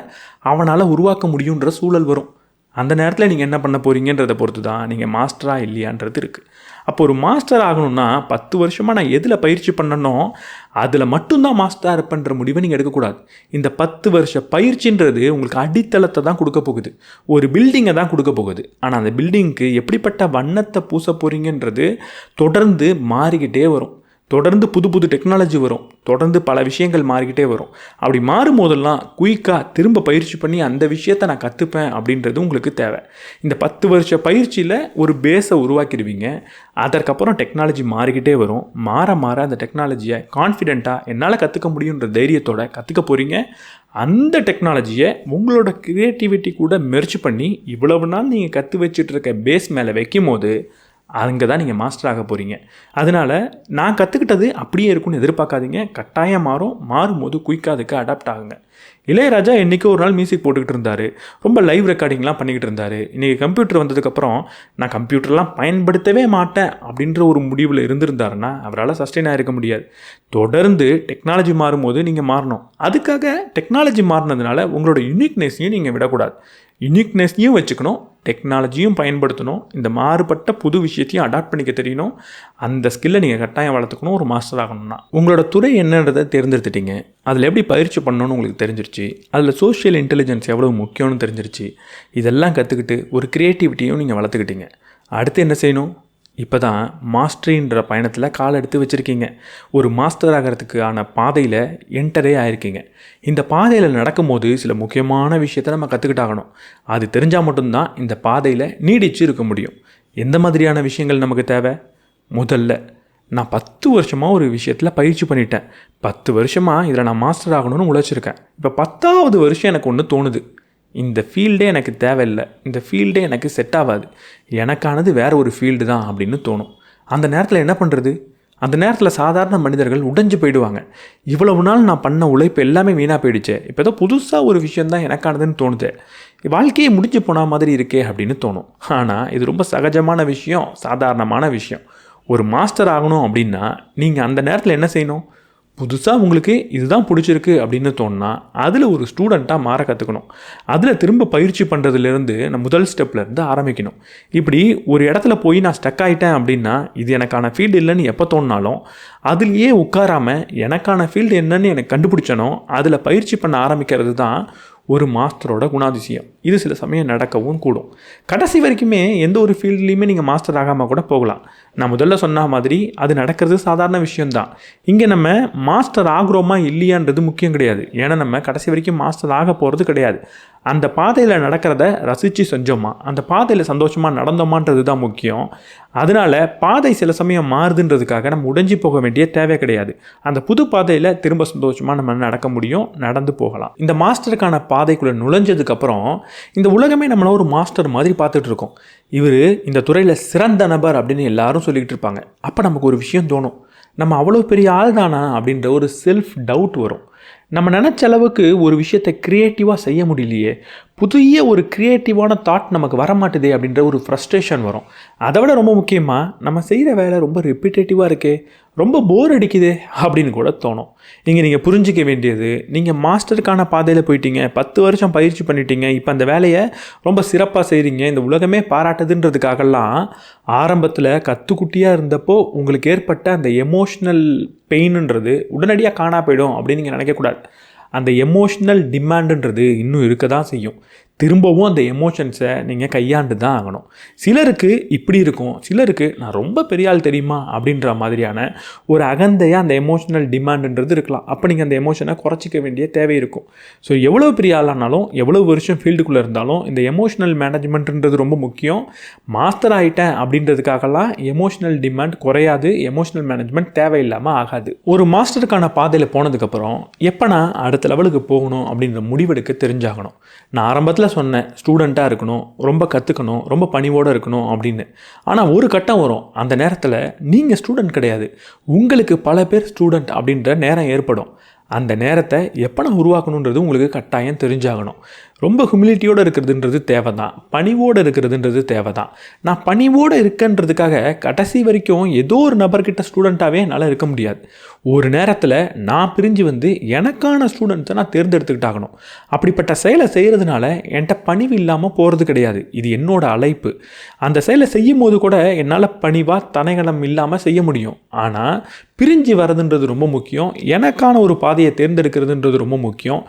அவனால் உருவாக்க முடியுன்ற சூழல் வரும். அந்த நேரத்தில் நீங்கள் என்ன பண்ண போகிறீங்கன்றதை பொறுத்து தான் நீங்கள் மாஸ்டராக இல்லையான்றது இருக்குது. அப்போ ஒரு மாஸ்டர் ஆகணும்னா 10 வருஷமாக நான் எதில் பயிற்சி பண்ணனோ அதில் மட்டும்தான் மாஸ்டராக இருப்பேன்ற முடிவை நீங்கள் எடுக்கக்கூடாது. இந்த 10 வருஷ பயிற்சின்றது உங்களுக்கு அடித்தளத்தை தான் கொடுக்க போகுது, ஒரு பில்டிங்கை தான் கொடுக்க போகுது. ஆனால் அந்த பில்டிங்க்கு எப்படிப்பட்ட வண்ணத்தை பூச போகிறீங்கன்றது தொடர்ந்து மாறிக்கிட்டே வரும். தொடர்ந்து புது புது டெக்னாலஜி வரும், தொடர்ந்து பல விஷயங்கள் மாறிக்கிட்டே வரும். அப்படி மாறும் போதெல்லாம் குயிக்காக திரும்ப பயிற்சி பண்ணி அந்த விஷயத்தை நான் கற்றுப்பேன் அப்படின்றது உங்களுக்கு தேவை. இந்த 10 வருஷ பயிற்சியில் ஒரு பேஸை உருவாக்கிடுவீங்க. அதற்கப்புறம் டெக்னாலஜி மாறிக்கிட்டே வரும். மாற மாற அந்த டெக்னாலஜியை கான்ஃபிடென்ட்டாக என்னால் கற்றுக்க முடியுன்ற தைரியத்தோடு கற்றுக்க போகிறீங்க. அந்த டெக்னாலஜியை உங்களோட க்ரியேட்டிவிட்டி கூட மெர்ஜ் பண்ணி இவ்வளவு நாள் நீங்கள் கற்று வச்சுட்டு இருக்க பேஸ் மேலே வைக்கும் போது அங்கே தான் நீங்கள் மாஸ்டர் ஆக போகிறீங்க. அதனால் நான் கற்றுக்கிட்டது அப்படியே இருக்குன்னு எதிர்பார்க்காதீங்க. கட்டாயம் மாறும்போது குயிக்காக அதுக்கு அடாப்ட் ஆகுங்க. இளையராஜா என்றைக்கு ஒரு நாள் மியூசிக் போட்டுக்கிட்டு இருந்தார், ரொம்ப லைவ் ரெக்கார்டிங்லாம் பண்ணிக்கிட்டு இருந்தார். இன்றைக்கி கம்ப்யூட்டர் வந்ததுக்கப்புறம் நான் கம்ப்யூட்டர்லாம் பயன்படுத்தவே மாட்டேன் அப்படின்ற ஒரு முடிவில் இருந்திருந்தாருன்னா அவரால் சஸ்டெயின் ஆகிருக்க முடியாது. தொடர்ந்து டெக்னாலஜி மாறும்போது நீங்கள் மாறணும். அதுக்காக டெக்னாலஜி மாறினதுனால உங்களோட யூனிக்னஸையும் நீங்கள் விடக்கூடாது. யூனிக்னஸையும் வச்சுக்கணும், டெக்னாலஜியும் பயன்படுத்தணும். இந்த மாறுபட்ட புது விஷயத்தையும் அடாப்ட் பண்ணிக்க தெரியணும். அந்த ஸ்கில்லை நீங்கள் கட்டாயம் வளர்த்துக்கணும் ஒரு மாஸ்டர் ஆகணும்னா. உங்களோட துறை என்னன்றதை தேர்ந்தெடுத்துட்டீங்க, அதில் எப்படி பயிற்சி பண்ணணும்னு உங்களுக்கு தெரிஞ்சிருச்சு, அதில் சோஷியல் இன்டெலிஜென்ஸ் எவ்வளோ முக்கியம்னு தெரிஞ்சிருச்சு. இதெல்லாம் கற்றுக்கிட்டு ஒரு க்ரியேட்டிவிட்டியும் நீங்கள் வளர்த்துக்கிட்டீங்க. அடுத்து என்ன செய்யணும்? இப்போ தான் மாஸ்டரின்ற பயணத்தில் கால் எடுத்து வச்சுருக்கீங்க. ஒரு மாஸ்டர் ஆகிறதுக்கான பாதையில் என்டரே ஆகிருக்கீங்க. இந்த பாதையில் நடக்கும்போது சில முக்கியமான விஷயத்தை நம்ம கற்றுக்கிட்டாகணும். அது தெரிஞ்சால் மட்டும்தான் இந்த பாதையில் நீடிச்சு இருக்க முடியும். எந்த மாதிரியான விஷயங்கள் நமக்கு தேவை? முதல்ல, நான் 10 வருஷமாக ஒரு விஷயத்தில் பயிற்சி பண்ணிட்டேன். 10 வருஷமாக இதில் நான் மாஸ்டர் ஆகணும்னு உழைச்சிருக்கேன். இப்போ 10ஆவது வருஷம் எனக்கு ஒன்று தோணுது, இந்த ஃபீல்டே எனக்கு தேவையில்லை, இந்த ஃபீல்டே எனக்கு செட் ஆகாது, எனக்கானது வேறு ஒரு ஃபீல்டு தான் அப்படின்னு தோணும். அந்த நேரத்தில் என்ன பண்ணுறது? அந்த நேரத்தில் சாதாரண மனிதர்கள் உடைஞ்சு போயிடுவாங்க. இவ்வளவு நாள் நான் பண்ண உழைப்பு எல்லாமே வீணாக போயிடுச்சு, இப்போ ஏதோ புதுசாக ஒரு விஷயந்தான் எனக்கானதுன்னு தோணுது, வாழ்க்கையே முடிஞ்சு போன மாதிரி இருக்கே அப்படின்னு தோணும். ஆனால் இது ரொம்ப சகஜமான விஷயம், சாதாரணமான விஷயம். ஒரு மாஸ்டர் ஆகணும் அப்படின்னா நீங்கள் அந்த நேரத்தில் என்ன செய்யணும்? புதுசாக உங்களுக்கு இதுதான் பிடிச்சிருக்கு அப்படின்னு தோணுனா அதில் ஒரு ஸ்டூடெண்ட்டாக மாற கற்றுக்கணும். அதில் திரும்ப பயிற்சி பண்ணுறதுலேருந்து நான் முதல் ஸ்டெப்லேருந்து ஆரம்பிக்கணும். இப்படி ஒரு இடத்துல போய் நான் ஸ்டக் ஆகிட்டேன் அப்படின்னா இது எனக்கான ஃபீல்டு இல்லைன்னு எப்போ தோணினாலும் அதுலேயே உட்காராமல் எனக்கான ஃபீல்டு என்னன்னு எனக்கு கண்டுபிடிச்சனோ அதில் பயிற்சி பண்ண ஆரம்பிக்கிறது தான் ஒரு மாஸ்டரோட குணாதிசயம். இது சில சமயம் நடக்கவும் கூடும். கடைசி வரைக்குமே எந்த ஒரு ஃபீல்ட்லேயுமே நீங்கள் மாஸ்டர் ஆகாமல் கூட போகலாம். நான் முதல்ல சொன்ன மாதிரி அது நடக்கிறது சாதாரண விஷயம்தான். இங்கே நம்ம மாஸ்டர் ஆகுறோமா இல்லையான்றது முக்கியம் கிடையாது. ஏன்னா நம்ம கடைசி வரைக்கும் மாஸ்டர் ஆக போகிறது கிடையாது. அந்த பாதையில் நடக்கிறத ரசித்து செஞ்சோமா, அந்த பாதையில் சந்தோஷமாக நடந்தோமான்றது தான் முக்கியம். அதனால் பாதை சில சமயம் மாறுதுன்றதுக்காக நம்ம உடைஞ்சி போக வேண்டிய தேவை கிடையாது. அந்த புது பாதையில் திரும்ப சந்தோஷமாக நம்ம நடக்க முடியும், நடந்து போகலாம். இந்த மாஸ்டருக்கான பாதைக்குள்ளே நுழைஞ்சதுக்கப்புறம் இந்த உலகமே நம்மளை ஒரு மாஸ்டர் மாதிரி பார்த்துட்ருக்கோம். இவர் இந்த துறையில் சிறந்த நபர் அப்படின்னு எல்லாரும் சொல்லிக்கிட்டு இருப்பாங்க. அப்போ நமக்கு ஒரு விஷயம் தோணும், நம்ம அவ்வளோ பெரிய ஆள் தானா அப்படின்ற ஒரு செல்ஃப் டவுட் வரும். நம்ம நினச்ச அளவுக்கு ஒரு விஷயத்தை க்ரியேட்டிவாக செய்ய முடியலையே, புதிய ஒரு க்ரியேட்டிவான தாட் நமக்கு வரமாட்டுதே அப்படின்ற ஒரு ஃப்ரஸ்ட்ரேஷன் வரும். அதை விட ரொம்ப முக்கியமாக நம்ம செய்கிற வேலை ரொம்ப ரிப்பீட்டேட்டிவாக இருக்கே, ரொம்ப போர் அடிக்குதே அப்படின்னு கூட தோணும். நீங்கள் புரிஞ்சிக்க வேண்டியது, நீங்கள் மாஸ்டருக்கான பாதையில் போயிட்டீங்க, 10 வருஷம் பயிற்சி பண்ணிட்டீங்க, இப்போ அந்த வேலையை ரொம்ப சிறப்பாக செய்கிறீங்க, இந்த உலகமே பாராட்டுதுன்றதுக்காகலாம் ஆரம்பத்தில் கத்துக்குட்டியாக இருந்தப்போ உங்களுக்கு ஏற்பட்ட அந்த எமோஷ்னல் பெயின்ன்றது உடனடியாக காணா போயிடும் அப்படின்னு நீங்கள் நினைக்கக்கூடாது. அந்த எமோஷ்னல் டிமாண்டுன்றது இன்னும் இருக்க தான் செய்யும். திரும்பவும் அந்த எமோஷன்ஸை நீங்கள் கையாண்டு தான் ஆகணும். சிலருக்கு இப்படி இருக்கும், சிலருக்கு நான் ரொம்ப பெரிய ஆள் தெரியுமா அப்படின்ற மாதிரியான ஒரு அகந்தையாக அந்த எமோஷனல் டிமாண்டுன்றது இருக்கலாம். அப்போ நீங்கள் அந்த எமோஷனை குறைச்சிக்க வேண்டிய தேவை இருக்கும். ஸோ எவ்வளோ பெரிய ஆளானாலும் எவ்வளோ வருஷம் ஃபீல்டுக்குள்ளே இருந்தாலும் இந்த எமோஷனல் மேனேஜ்மெண்ட்ன்றது ரொம்ப முக்கியம். மாஸ்டர் ஆகிட்டேன் அப்படின்றதுக்காகலாம் எமோஷனல் டிமாண்ட் குறையாது, எமோஷனல் மேனேஜ்மெண்ட் தேவையில்லாமல் ஆகாது. ஒரு மாஸ்டருக்கான பாதையில் போனதுக்கப்புறம் எப்போ நான் அடுத்த லெவலுக்கு போகணும் அப்படின்ற முடிவெடுக்க தெரிஞ்சாகணும். நான் ஆரம்பத்தில் சொன்னேன், ஸ்டூடெண்ட்டாக இருக்கணும், ரொம்ப கற்றுக்கணும், ரொம்ப பணிவோடு இருக்கணும் அப்படின்னு. ஆனால் ஒரு கட்டம் வரும், அந்த நேரத்தில் நீங்கள் ஸ்டூடெண்ட் கிடையாது, உங்களுக்கு பல பேர் ஸ்டூடெண்ட் அப்படின்ற நேரம் ஏற்படும். அந்த நேரத்தை எப்போ நான் உருவாக்கணுன்றது உங்களுக்கு கட்டாயம் தெரிஞ்சாகணும். ரொம்ப ஹியூமிலிட்டியோடு இருக்கிறதுன்றது தேவை தான், பணிவோடு இருக்கிறதுன்றது தேவை தான். நான் பணிவோடு இருக்கன்றதுக்காக கடைசி வரைக்கும் ஏதோ ஒரு நபர்கிட்ட ஸ்டூடெண்ட்டாகவே என்னால் இருக்க முடியாது. ஒரு நேரத்தில் நான் பிரிஞ்சு வந்து எனக்கான ஸ்டூடெண்ட்ஸை நான் தேர்ந்தெடுத்துக்கிட்டாகணும். அப்படிப்பட்ட செயலை செய்கிறதுனால என்கிட்ட பணிவு இல்லாமல் போகிறது கிடையாது. இது என்னோட அழைப்பு. அந்த செயலை செய்யும் போது கூட என்னால் பணிவாக தனைகலம் இல்லாமல் செய்ய முடியும். ஆனால் பிரிஞ்சு வர்றதுன்றது ரொம்ப முக்கியம். எனக்கான ஒரு பாதையை தேர்ந்தெடுக்கிறதுன்றது ரொம்ப முக்கியம்.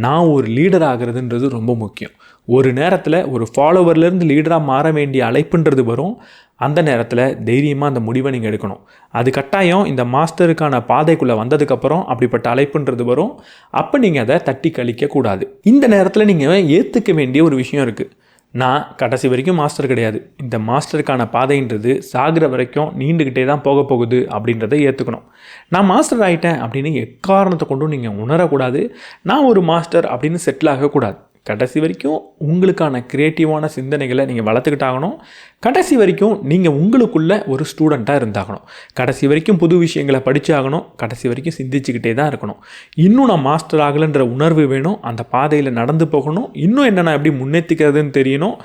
நான் ஒரு லீடர் ஆகிறதுன்றது ரொம்ப முக்கியம். ஒரு நேரத்தில் ஒரு ஃபாலோவர்லேருந்து லீடராக மாற வேண்டிய அழைப்புன்றது வரும். அந்த நேரத்தில் தைரியமாக அந்த முடிவை நீங்கள் எடுக்கணும். அது கட்டாயம் இந்த மாஸ்டருக்கான பாதைக்குள்ளே வந்ததுக்கப்புறம் அப்படிப்பட்ட அழைப்புன்றது வரும். அப்போ நீங்கள் அதை தட்டி கழிக்கக்கூடாது. இந்த நேரத்தில் நீங்கள் ஏற்றுக்க வேண்டிய ஒரு விஷயம் இருக்குது. நான் கடைசி வரைக்கும் மாஸ்டர் கிடையாது. இந்த மாஸ்டருக்கான பாதைன்றது சாகிற வரைக்கும் நீண்டுக்கிட்டே தான் போக போகுது அப்படின்றத ஏற்றுக்கணும். நான் மாஸ்டர் ஆகிட்டேன் அப்படின்னு எக்காரணத்தை கொண்டும் நீங்கள் உணரக்கூடாது. நான் ஒரு மாஸ்டர் அப்படின்னு செட்டில் ஆகக்கூடாது. கடைசி வரைக்கும் உங்களுக்கான க்ரியேட்டிவான சிந்தனைகளை நீங்கள் வளர்த்துக்கிட்டாகணும். கடைசி வரைக்கும் நீங்கள் உங்களுக்குள்ள ஒரு ஸ்டூடெண்ட்டாக இருந்தாகணும். கடைசி வரைக்கும் புது விஷயங்களை படித்தாகணும். கடைசி வரைக்கும் சிந்திச்சுக்கிட்டே தான் இருக்கணும். இன்னும் நான் மாஸ்டர் ஆகலைன்ற உணர்வு வேணும். அந்த பாதையில் நடந்து போகணும். இன்னும் என்ன நான் எப்படி முன்னேற்றிக்கிறதுன்னு தெரியணும்.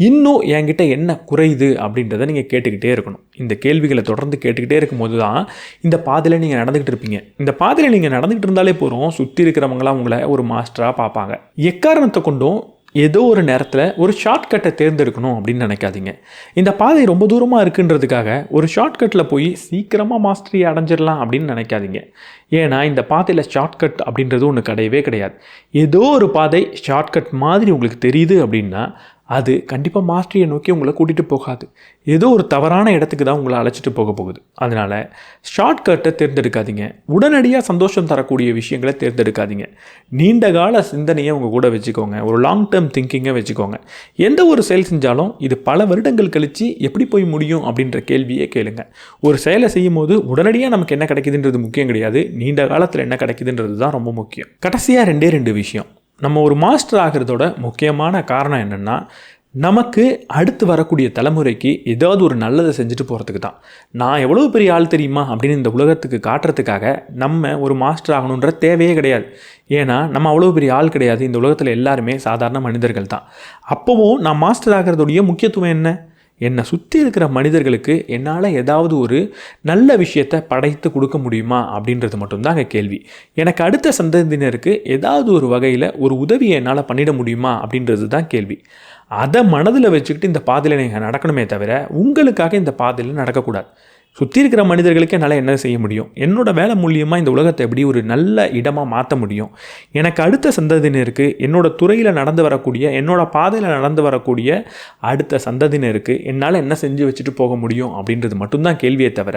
இன்னும் என்கிட்ட என்ன குறையுது அப்படின்றத நீங்கள் கேட்டுக்கிட்டே இருக்கணும். இந்த கேள்விகளை தொடர்ந்து கேட்டுக்கிட்டே இருக்கும்போது தான் இந்த பாதையில் நீங்கள் நடந்துக்கிட்டு இருப்பீங்க. இந்த பாதையில் நீங்கள் நடந்துக்கிட்டு இருந்தாலே போகிறோம், சுற்றி இருக்கிறவங்களாம் உங்களை ஒரு மாஸ்டராக பார்ப்பாங்க. எக்காரணத்தை கொண்டும் ஏதோ ஒரு நேரத்தில் ஒரு ஷார்ட்கட்டை தேர்ந்தெடுக்கணும் அப்படின்னு நினைக்காதீங்க. இந்த பாதை ரொம்ப தூரமாக இருக்குன்றதுக்காக ஒரு ஷார்ட்கட்டில் போய் சீக்கிரமாக மாஸ்டரி அடைஞ்சிடலாம் அப்படின்னு நினைக்காதீங்க. ஏன்னா இந்த பாதையில் ஷார்ட்கட் அப்படின்றது ஒன்று கிடையவே கிடையாது. ஏதோ ஒரு பாதை ஷார்ட்கட் மாதிரி உங்களுக்கு தெரியுது அப்படின்னா அது கண்டிப்பாக மாஸ்டரியை நோக்கி உங்களை கூட்டிகிட்டு போகாது. ஏதோ ஒரு தவறான இடத்துக்கு தான் உங்களை அழைச்சிட்டு போக போகுது. அதனால் ஷார்ட்கட்டை தேர்ந்தெடுக்காதீங்க. உடனடியாக சந்தோஷம் தரக்கூடிய விஷயங்களை தேர்ந்தெடுக்காதீங்க. நீண்ட கால சிந்தனையை உங்கள் கூட வச்சுக்கோங்க. ஒரு லாங் டேர்ம் திங்கிங்கை வச்சுக்கோங்க. எந்த ஒரு செயல் செஞ்சாலும் இது பல வருடங்கள் கழித்து எப்படி போய் முடியும் அப்படின்ற கேள்வியே கேளுங்க. ஒரு செயலை செய்யும் போது உடனடியாக நமக்கு என்ன கிடைக்குதுன்றது முக்கியம் கிடையாது. நீண்ட காலத்தில் என்ன கிடைக்குதுன்றது தான் ரொம்ப முக்கியம். கடைசியாக ரெண்டு விஷயம். நம்ம ஒரு மாஸ்டர் ஆகிறதோட முக்கியமான காரணம் என்னென்னா, நமக்கு அடுத்து வரக்கூடிய தலைமுறைக்கு ஏதாவது ஒரு நல்லதை செஞ்சுட்டு போகிறதுக்கு தான். நான் எவ்வளோ பெரிய ஆள் தெரியுமா அப்படின்னு இந்த உலகத்துக்கு காட்டுறதுக்காக நம்ம ஒரு மாஸ்டர் ஆகணுன்ற தேவையே கிடையாது. ஏன்னா நம்ம அவ்வளோ பெரிய ஆள் கிடையாது. இந்த உலகத்தில் எல்லாருமே சாதாரண மனிதர்கள் தான். அப்போவும் நான் மாஸ்டர் ஆகிறதுடைய முக்கியத்துவம் என்ன? என்னை சுற்றி இருக்கிற மனிதர்களுக்கு என்னால் ஏதாவது ஒரு நல்ல விஷயத்தை படைத்து கொடுக்க முடியுமா அப்படின்றது மட்டும்தான் அங்கே கேள்வி. எனக்கு அடுத்த சந்ததியினருக்கு ஏதாவது ஒரு வகையில் ஒரு உதவியை என்னால் பண்ணிட முடியுமா அப்படின்றது தான் கேள்வி. அதை மனதில் வச்சுக்கிட்டு இந்த பாதையில் நீங்கள் நடக்கணுமே தவிர உங்களுக்காக இந்த பாதையில் நடக்கக்கூடாது. சுற்றி இருக்கிற மனிதர்களுக்கு என்னால் என்ன செய்ய முடியும், என்னோடய வேலை மூலியமாக இந்த உலகத்தை எப்படி ஒரு நல்ல இடமாக மாற்ற முடியும், எனக்கு அடுத்த சந்ததியினருக்கு என்னோடய துறையில் நடந்து வரக்கூடிய என்னோடய பாதையில் நடந்து வரக்கூடிய அடுத்த சந்ததியினருக்கு என்னால் என்ன செஞ்சு வச்சுட்டு போக முடியும் அப்படின்றது மட்டும்தான் கேள்வியை தவிர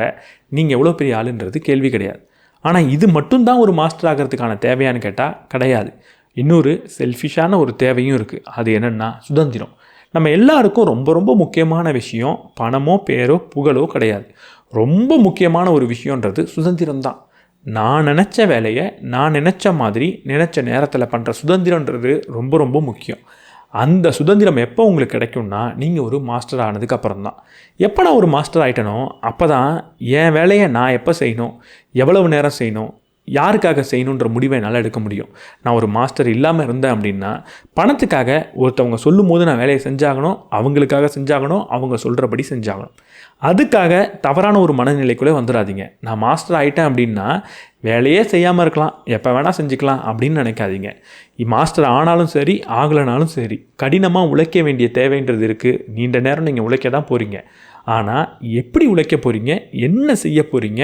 நீங்கள் எவ்வளோ பெரிய ஆளுன்றது கேள்வி கிடையாது. ஆனால் இது மட்டும்தான் ஒரு மாஸ்டர் ஆகிறதுக்கான தேவையான்னு கேட்டால் கிடையாது. இன்னொரு செல்ஃபிஷான ஒரு தேவையும் இருக்குது. அது என்னென்னா சுதந்திரம். நம்ம எல்லாருக்கும் ரொம்ப ரொம்ப முக்கியமான விஷயம் பணமோ பேரோ புகழோ கிடையாது. ரொம்ப முக்கியமான ஒரு விஷயன்றது சுதந்திரம் தான். நான் நினச்ச வேலையை நான் நினச்ச மாதிரி நினச்ச நேரத்தில் பண்ணுற சுதந்திரன்றது ரொம்ப ரொம்ப முக்கியம். அந்த சுதந்திரம் எப்போ உங்களுக்கு கிடைக்கும்னா நீங்கள் ஒரு மாஸ்டர் ஆனதுக்கு அப்புறம் தான். எப்போ நான் ஒரு மாஸ்டர் ஆகிட்டனோ அப்போ தான் என் வேலையை நான் எப்போ செய்யணும், எவ்வளவு நேரம் செய்யணும், யாருக்காக செய்யணுன்ற முடிவை என்னால் எடுக்க முடியும். நான் ஒரு மாஸ்டர் இல்லாமல் இருந்தேன் அப்படின்னா பணத்துக்காக ஒருத்தவங்க சொல்லும் போது நான் வேலையை செஞ்சாகணும், அவங்களுக்காக செஞ்சாகணும், அவங்க சொல்கிறபடி செஞ்சாகணும். அதுக்காக தவறான ஒரு மனநிலைக்குள்ளே வந்துடாதீங்க. நான் மாஸ்டர் ஆகிட்டேன் அப்படின்னா வேலையே செய்யாமல் இருக்கலாம், எப்போ வேணால் செஞ்சுக்கலாம் அப்படின்னு நினைக்காதீங்க. மாஸ்டர் ஆனாலும் சரி ஆகலைனாலும் சரி கடினமாக உழைக்க வேண்டிய தேவைன்றது இருக்குது. நீண்ட நேரம் நீங்கள் உழைக்க தான் போகிறீங்க. ஆனால் எப்படி உழைக்க போகிறீங்க, என்ன செய்ய போகிறீங்க,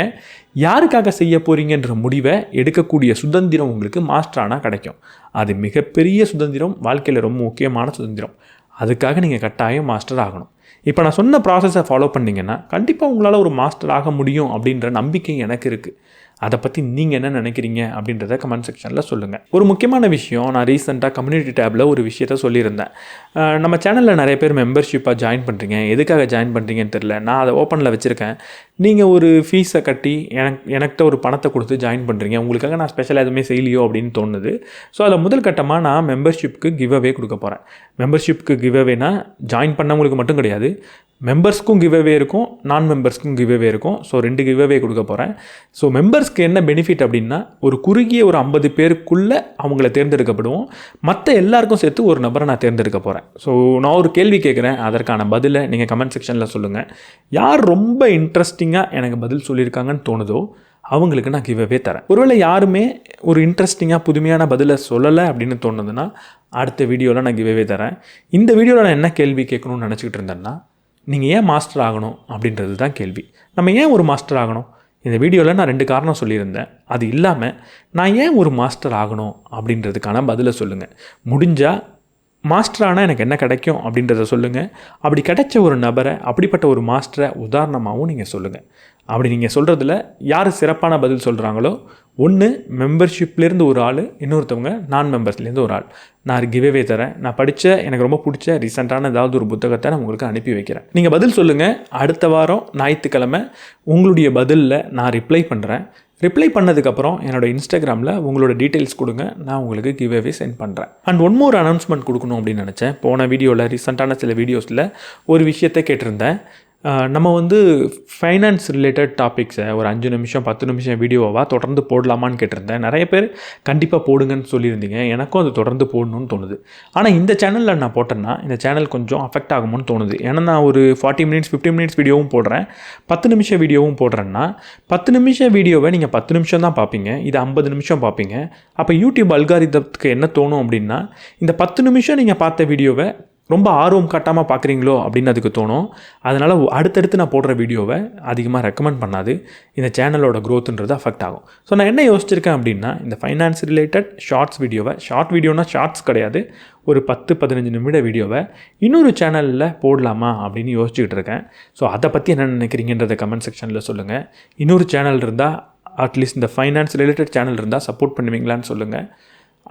யாருக்காக செய்ய போகிறீங்கன்ற முடிவை எடுக்கக்கூடிய சுதந்திரம் உங்களுக்கு மாஸ்டரானால் கிடைக்கும். அது மிகப்பெரிய சுதந்திரம், வாழ்க்கையில் ரொம்ப முக்கியமான சுதந்திரம். அதுக்காக நீங்கள் கட்டாயம் மாஸ்டர் ஆகணும். இப்போ நான் சொன்ன ப்ராசஸை ஃபாலோ பண்ணிங்கன்னா கண்டிப்பாக உங்களால் ஒரு மாஸ்டர் ஆக முடியும் அப்படின்ற நம்பிக்கை எனக்கு இருக்குது. அதை பற்றி நீங்கள் என்ன நினைக்கிறீங்க அப்படின்றத கமெண்ட் செக்ஷனில் சொல்லுங்கள். ஒரு முக்கியமான விஷயம், நான் ரீசெண்டாக கம்யூனிட்டி டேப்பில் ஒரு விஷயத்த சொல்லியிருந்தேன். நம்ம சேனலில் நிறைய பேர் மெம்பர்ஷிப்பாக ஜாயின் பண்ணுறீங்க, எதுக்காக ஜாயின் பண்ணுறீங்கன்னு தெரில. நான் அதை ஓப்பனில் வச்சுருக்கேன். நீங்கள் ஒரு ஃபீஸை கட்டி எனக்கிட்ட ஒரு பணத்தை கொடுத்து ஜாயின் பண்ணுறீங்க, உங்களுக்காக நான் ஸ்பெஷலாக எதுவுமே செய்யலையோ அப்படின்னு தோணுது. ஸோ அதில் முதல் கட்டமாக நான் மெம்பர்ஷிப்புக்கு கிவ் அவே கொடுக்க போகிறேன். மெம்பர்ஷிப்புக்கு கிவ் அவேனா ஜாயின் பண்ணவங்களுக்கு மட்டும் கிடையாது, மெம்பர்ஸ்க்கும் கிவ் அவே இருக்கும், நான் மெம்பர்ஸ்க்கும் கிவ் அவே இருக்கும். ஸோ 2 கிவ் அவே கொடுக்க போகிறேன். ஸோ மெம்பர்ஸ்க்கு என்ன பெனிஃபிட் அப்படின்னா ஒரு குறுகிய ஒரு 50 பேருக்குள்ளே அவங்கள தேர்ந்தெடுக்கப்படுவோம். மற்ற எல்லாருக்கும் சேர்த்து ஒரு நபரை நான் தேர்ந்தெடுக்க போகிறேன். ஸோ நான் ஒரு கேள்வி கேட்குறேன், அதற்கான பதிலை நீங்கள் கமெண்ட் செக்ஷனில் சொல்லுங்கள். யார் ரொம்ப இன்ட்ரெஸ்டிங்காக எனக்கு பதில் சொல்லியிருக்காங்கன்னு தோணுதோ அவங்களுக்கு நான் கிவ் அவே தரேன். ஒருவேளை யாருமே ஒரு இன்ட்ரெஸ்டிங்காக புதுமையான பதிலை சொல்லலை அப்படின்னு தோணுதுன்னா அடுத்த வீடியோவில் நான் கிவ் அவே தரேன். இந்த வீடியோவில் நான் என்ன கேள்வி கேட்கணும்னு நினச்சிக்கிட்டு இருந்தேன்னா, நீங்கள் ஏன் மாஸ்டர் ஆகணும் அப்படின்றது தான் கேள்வி. நம்ம ஏன் ஒரு மாஸ்டர் ஆகணும்? இந்த வீடியோவில் நான் 2 காரணம் சொல்லியிருந்தேன். அது இல்லாமல் நான் ஏன் ஒரு மாஸ்டர் ஆகணும் அப்படின்றதுக்கான பதிலை சொல்லுங்கள். முடிஞ்சால் மாஸ்டரானால் எனக்கு என்ன கிடைக்கும் அப்படின்றத சொல்லுங்கள். அப்படி கிடைச்ச ஒரு நபரை, அப்படிப்பட்ட ஒரு மாஸ்டரை உதாரணமாகவும் நீங்கள் சொல்லுங்கள். அப்படி நீங்கள் சொல்கிறதுல யார் சிறப்பான பதில் சொல்கிறாங்களோ, ஒன்று மெம்பர்ஷிப்லேருந்து ஒரு ஆள், இன்னொருத்தவங்க நான் மெம்பர்ஸ்லேருந்து ஒரு ஆள். நான் கிவ்அவே தரேன். நான் படித்த எனக்கு ரொம்ப பிடிச்ச ரீசெண்டான ஏதாவது ஒரு புத்தகத்தை நான் உங்களுக்கு அனுப்பி வைக்கிறேன். நீங்கள் பதில் சொல்லுங்கள். அடுத்த வாரம் ஞாயிற்றுக்கிழமை உங்களுடைய பதிலில் நான் ரிப்ளை பண்ணுறேன். ரிப்ளை பண்ணதுக்கப்புறம் என்னோடய இன்ஸ்டாகிராமில் உங்களோட டீட்டெயில்ஸ் கொடுங்க. நான் உங்களுக்கு கிவ்அவே சென்ட் பண்ணுறேன். அண்ட் ஒன் மோர் அனௌன்ஸ்மெண்ட் கொடுக்கணும் அப்படின்னு நினச்சேன். போன வீடியோவில் ரீசெண்டான சில வீடியோஸில் ஒரு விஷயத்தை கேட்டிருந்தேன். நம்ம ஃபைனான்ஸ் ரிலேட்டட் டாபிக்ஸை ஒரு 5 நிமிஷம் 10 நிமிஷம் வீடியோவாக தொடர்ந்து போடலாமான்னு கேட்டிருந்தேன். நிறைய பேர் கண்டிப்பாக போடுங்கன்னு சொல்லியிருந்தீங்க. எனக்கும் அது தொடர்ந்து போடணும்னு தோணுது. ஆனால் இந்த சேனலில் நான் போட்டேன்னா இந்த சேனல் கொஞ்சம் அஃபெக்ட் ஆகும்னு தோணுது. ஏன்னா நான் ஒரு 40 மினிட்ஸ் 50 மினிட்ஸ் வீடியோவும் போடுறேன், 10 நிமிஷம் வீடியோவும் போடுறேன்னா 10 நிமிஷம் வீடியோவை நீங்கள் 10 நிமிஷம் தான் பார்ப்பீங்க, இது 50 நிமிஷம் பார்ப்பீங்க. அப்போ யூடியூப் அல்காரிதத்துக்கு என்ன தோணும் அப்படின்னா, இந்த 10 நிமிஷம் நீங்கள் பார்த்த வீடியோவை ரொம்ப ஆர்வம் காட்டாமல் பார்க்குறீங்களோ அப்படின்னு அதுக்கு தோணும். அதனால் அடுத்தடுத்து நான் போடுற வீடியோவை அதிகமாக ரெக்கமெண்ட் பண்ணாது. இந்த சேனலோட க்ரோத்துன்றது அஃபெக்ட் ஆகும். ஸோ நான் என்ன யோசிச்சிருக்கேன் அப்படின்னா, இந்த ஃபைனான்ஸ் ரிலேட்டட் ஷார்ட்ஸ் வீடியோவை, ஷார்ட் வீடியோனா ஷார்ட்ஸ் கிடையாது, ஒரு 10-15 நிமிட வீடியோவை இன்னொரு சேனலில் போடலாமா அப்படின்னு யோசிச்சுக்கிட்டு இருக்கேன். ஸோ அதை பற்றி என்ன நினைக்கிறீங்கன்றதை கமெண்ட் செக்ஷனில் சொல்லுங்கள். இன்னொரு சேனல் இருந்தால், அட்லீஸ்ட் இந்த ஃபைனான்ஸ் ரிலேட்டட் சேனல் இருந்தால் சப்போர்ட் பண்ணுவீங்களான்னு சொல்லுங்கள்.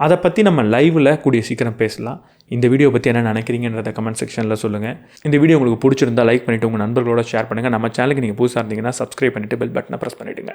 அதை பற்றி நம்ம லைவில் கூடிய சீக்கிரம் பேசலாம். இந்த வீடியோ பற்றி என்ன நினைக்கிறீங்கன்றத கமெண்ட் செக்ஷனில் சொல்லுங்கள். இந்த வீடியோ உங்களுக்கு பிடிச்சிருந்தா லைக் பண்ணிவிட்டு உங்கள் நண்பர்களோட ஷேர் பண்ணுங்கள். நம்ம சேனலுக்கு நீங்கள் புதுசாக இருந்தீங்கன்னா சப்ஸ்கிரைப் பண்ணிவிட்டு பெல் பட்டனை ப்ரெஸ் பண்ணிவிடுங்க.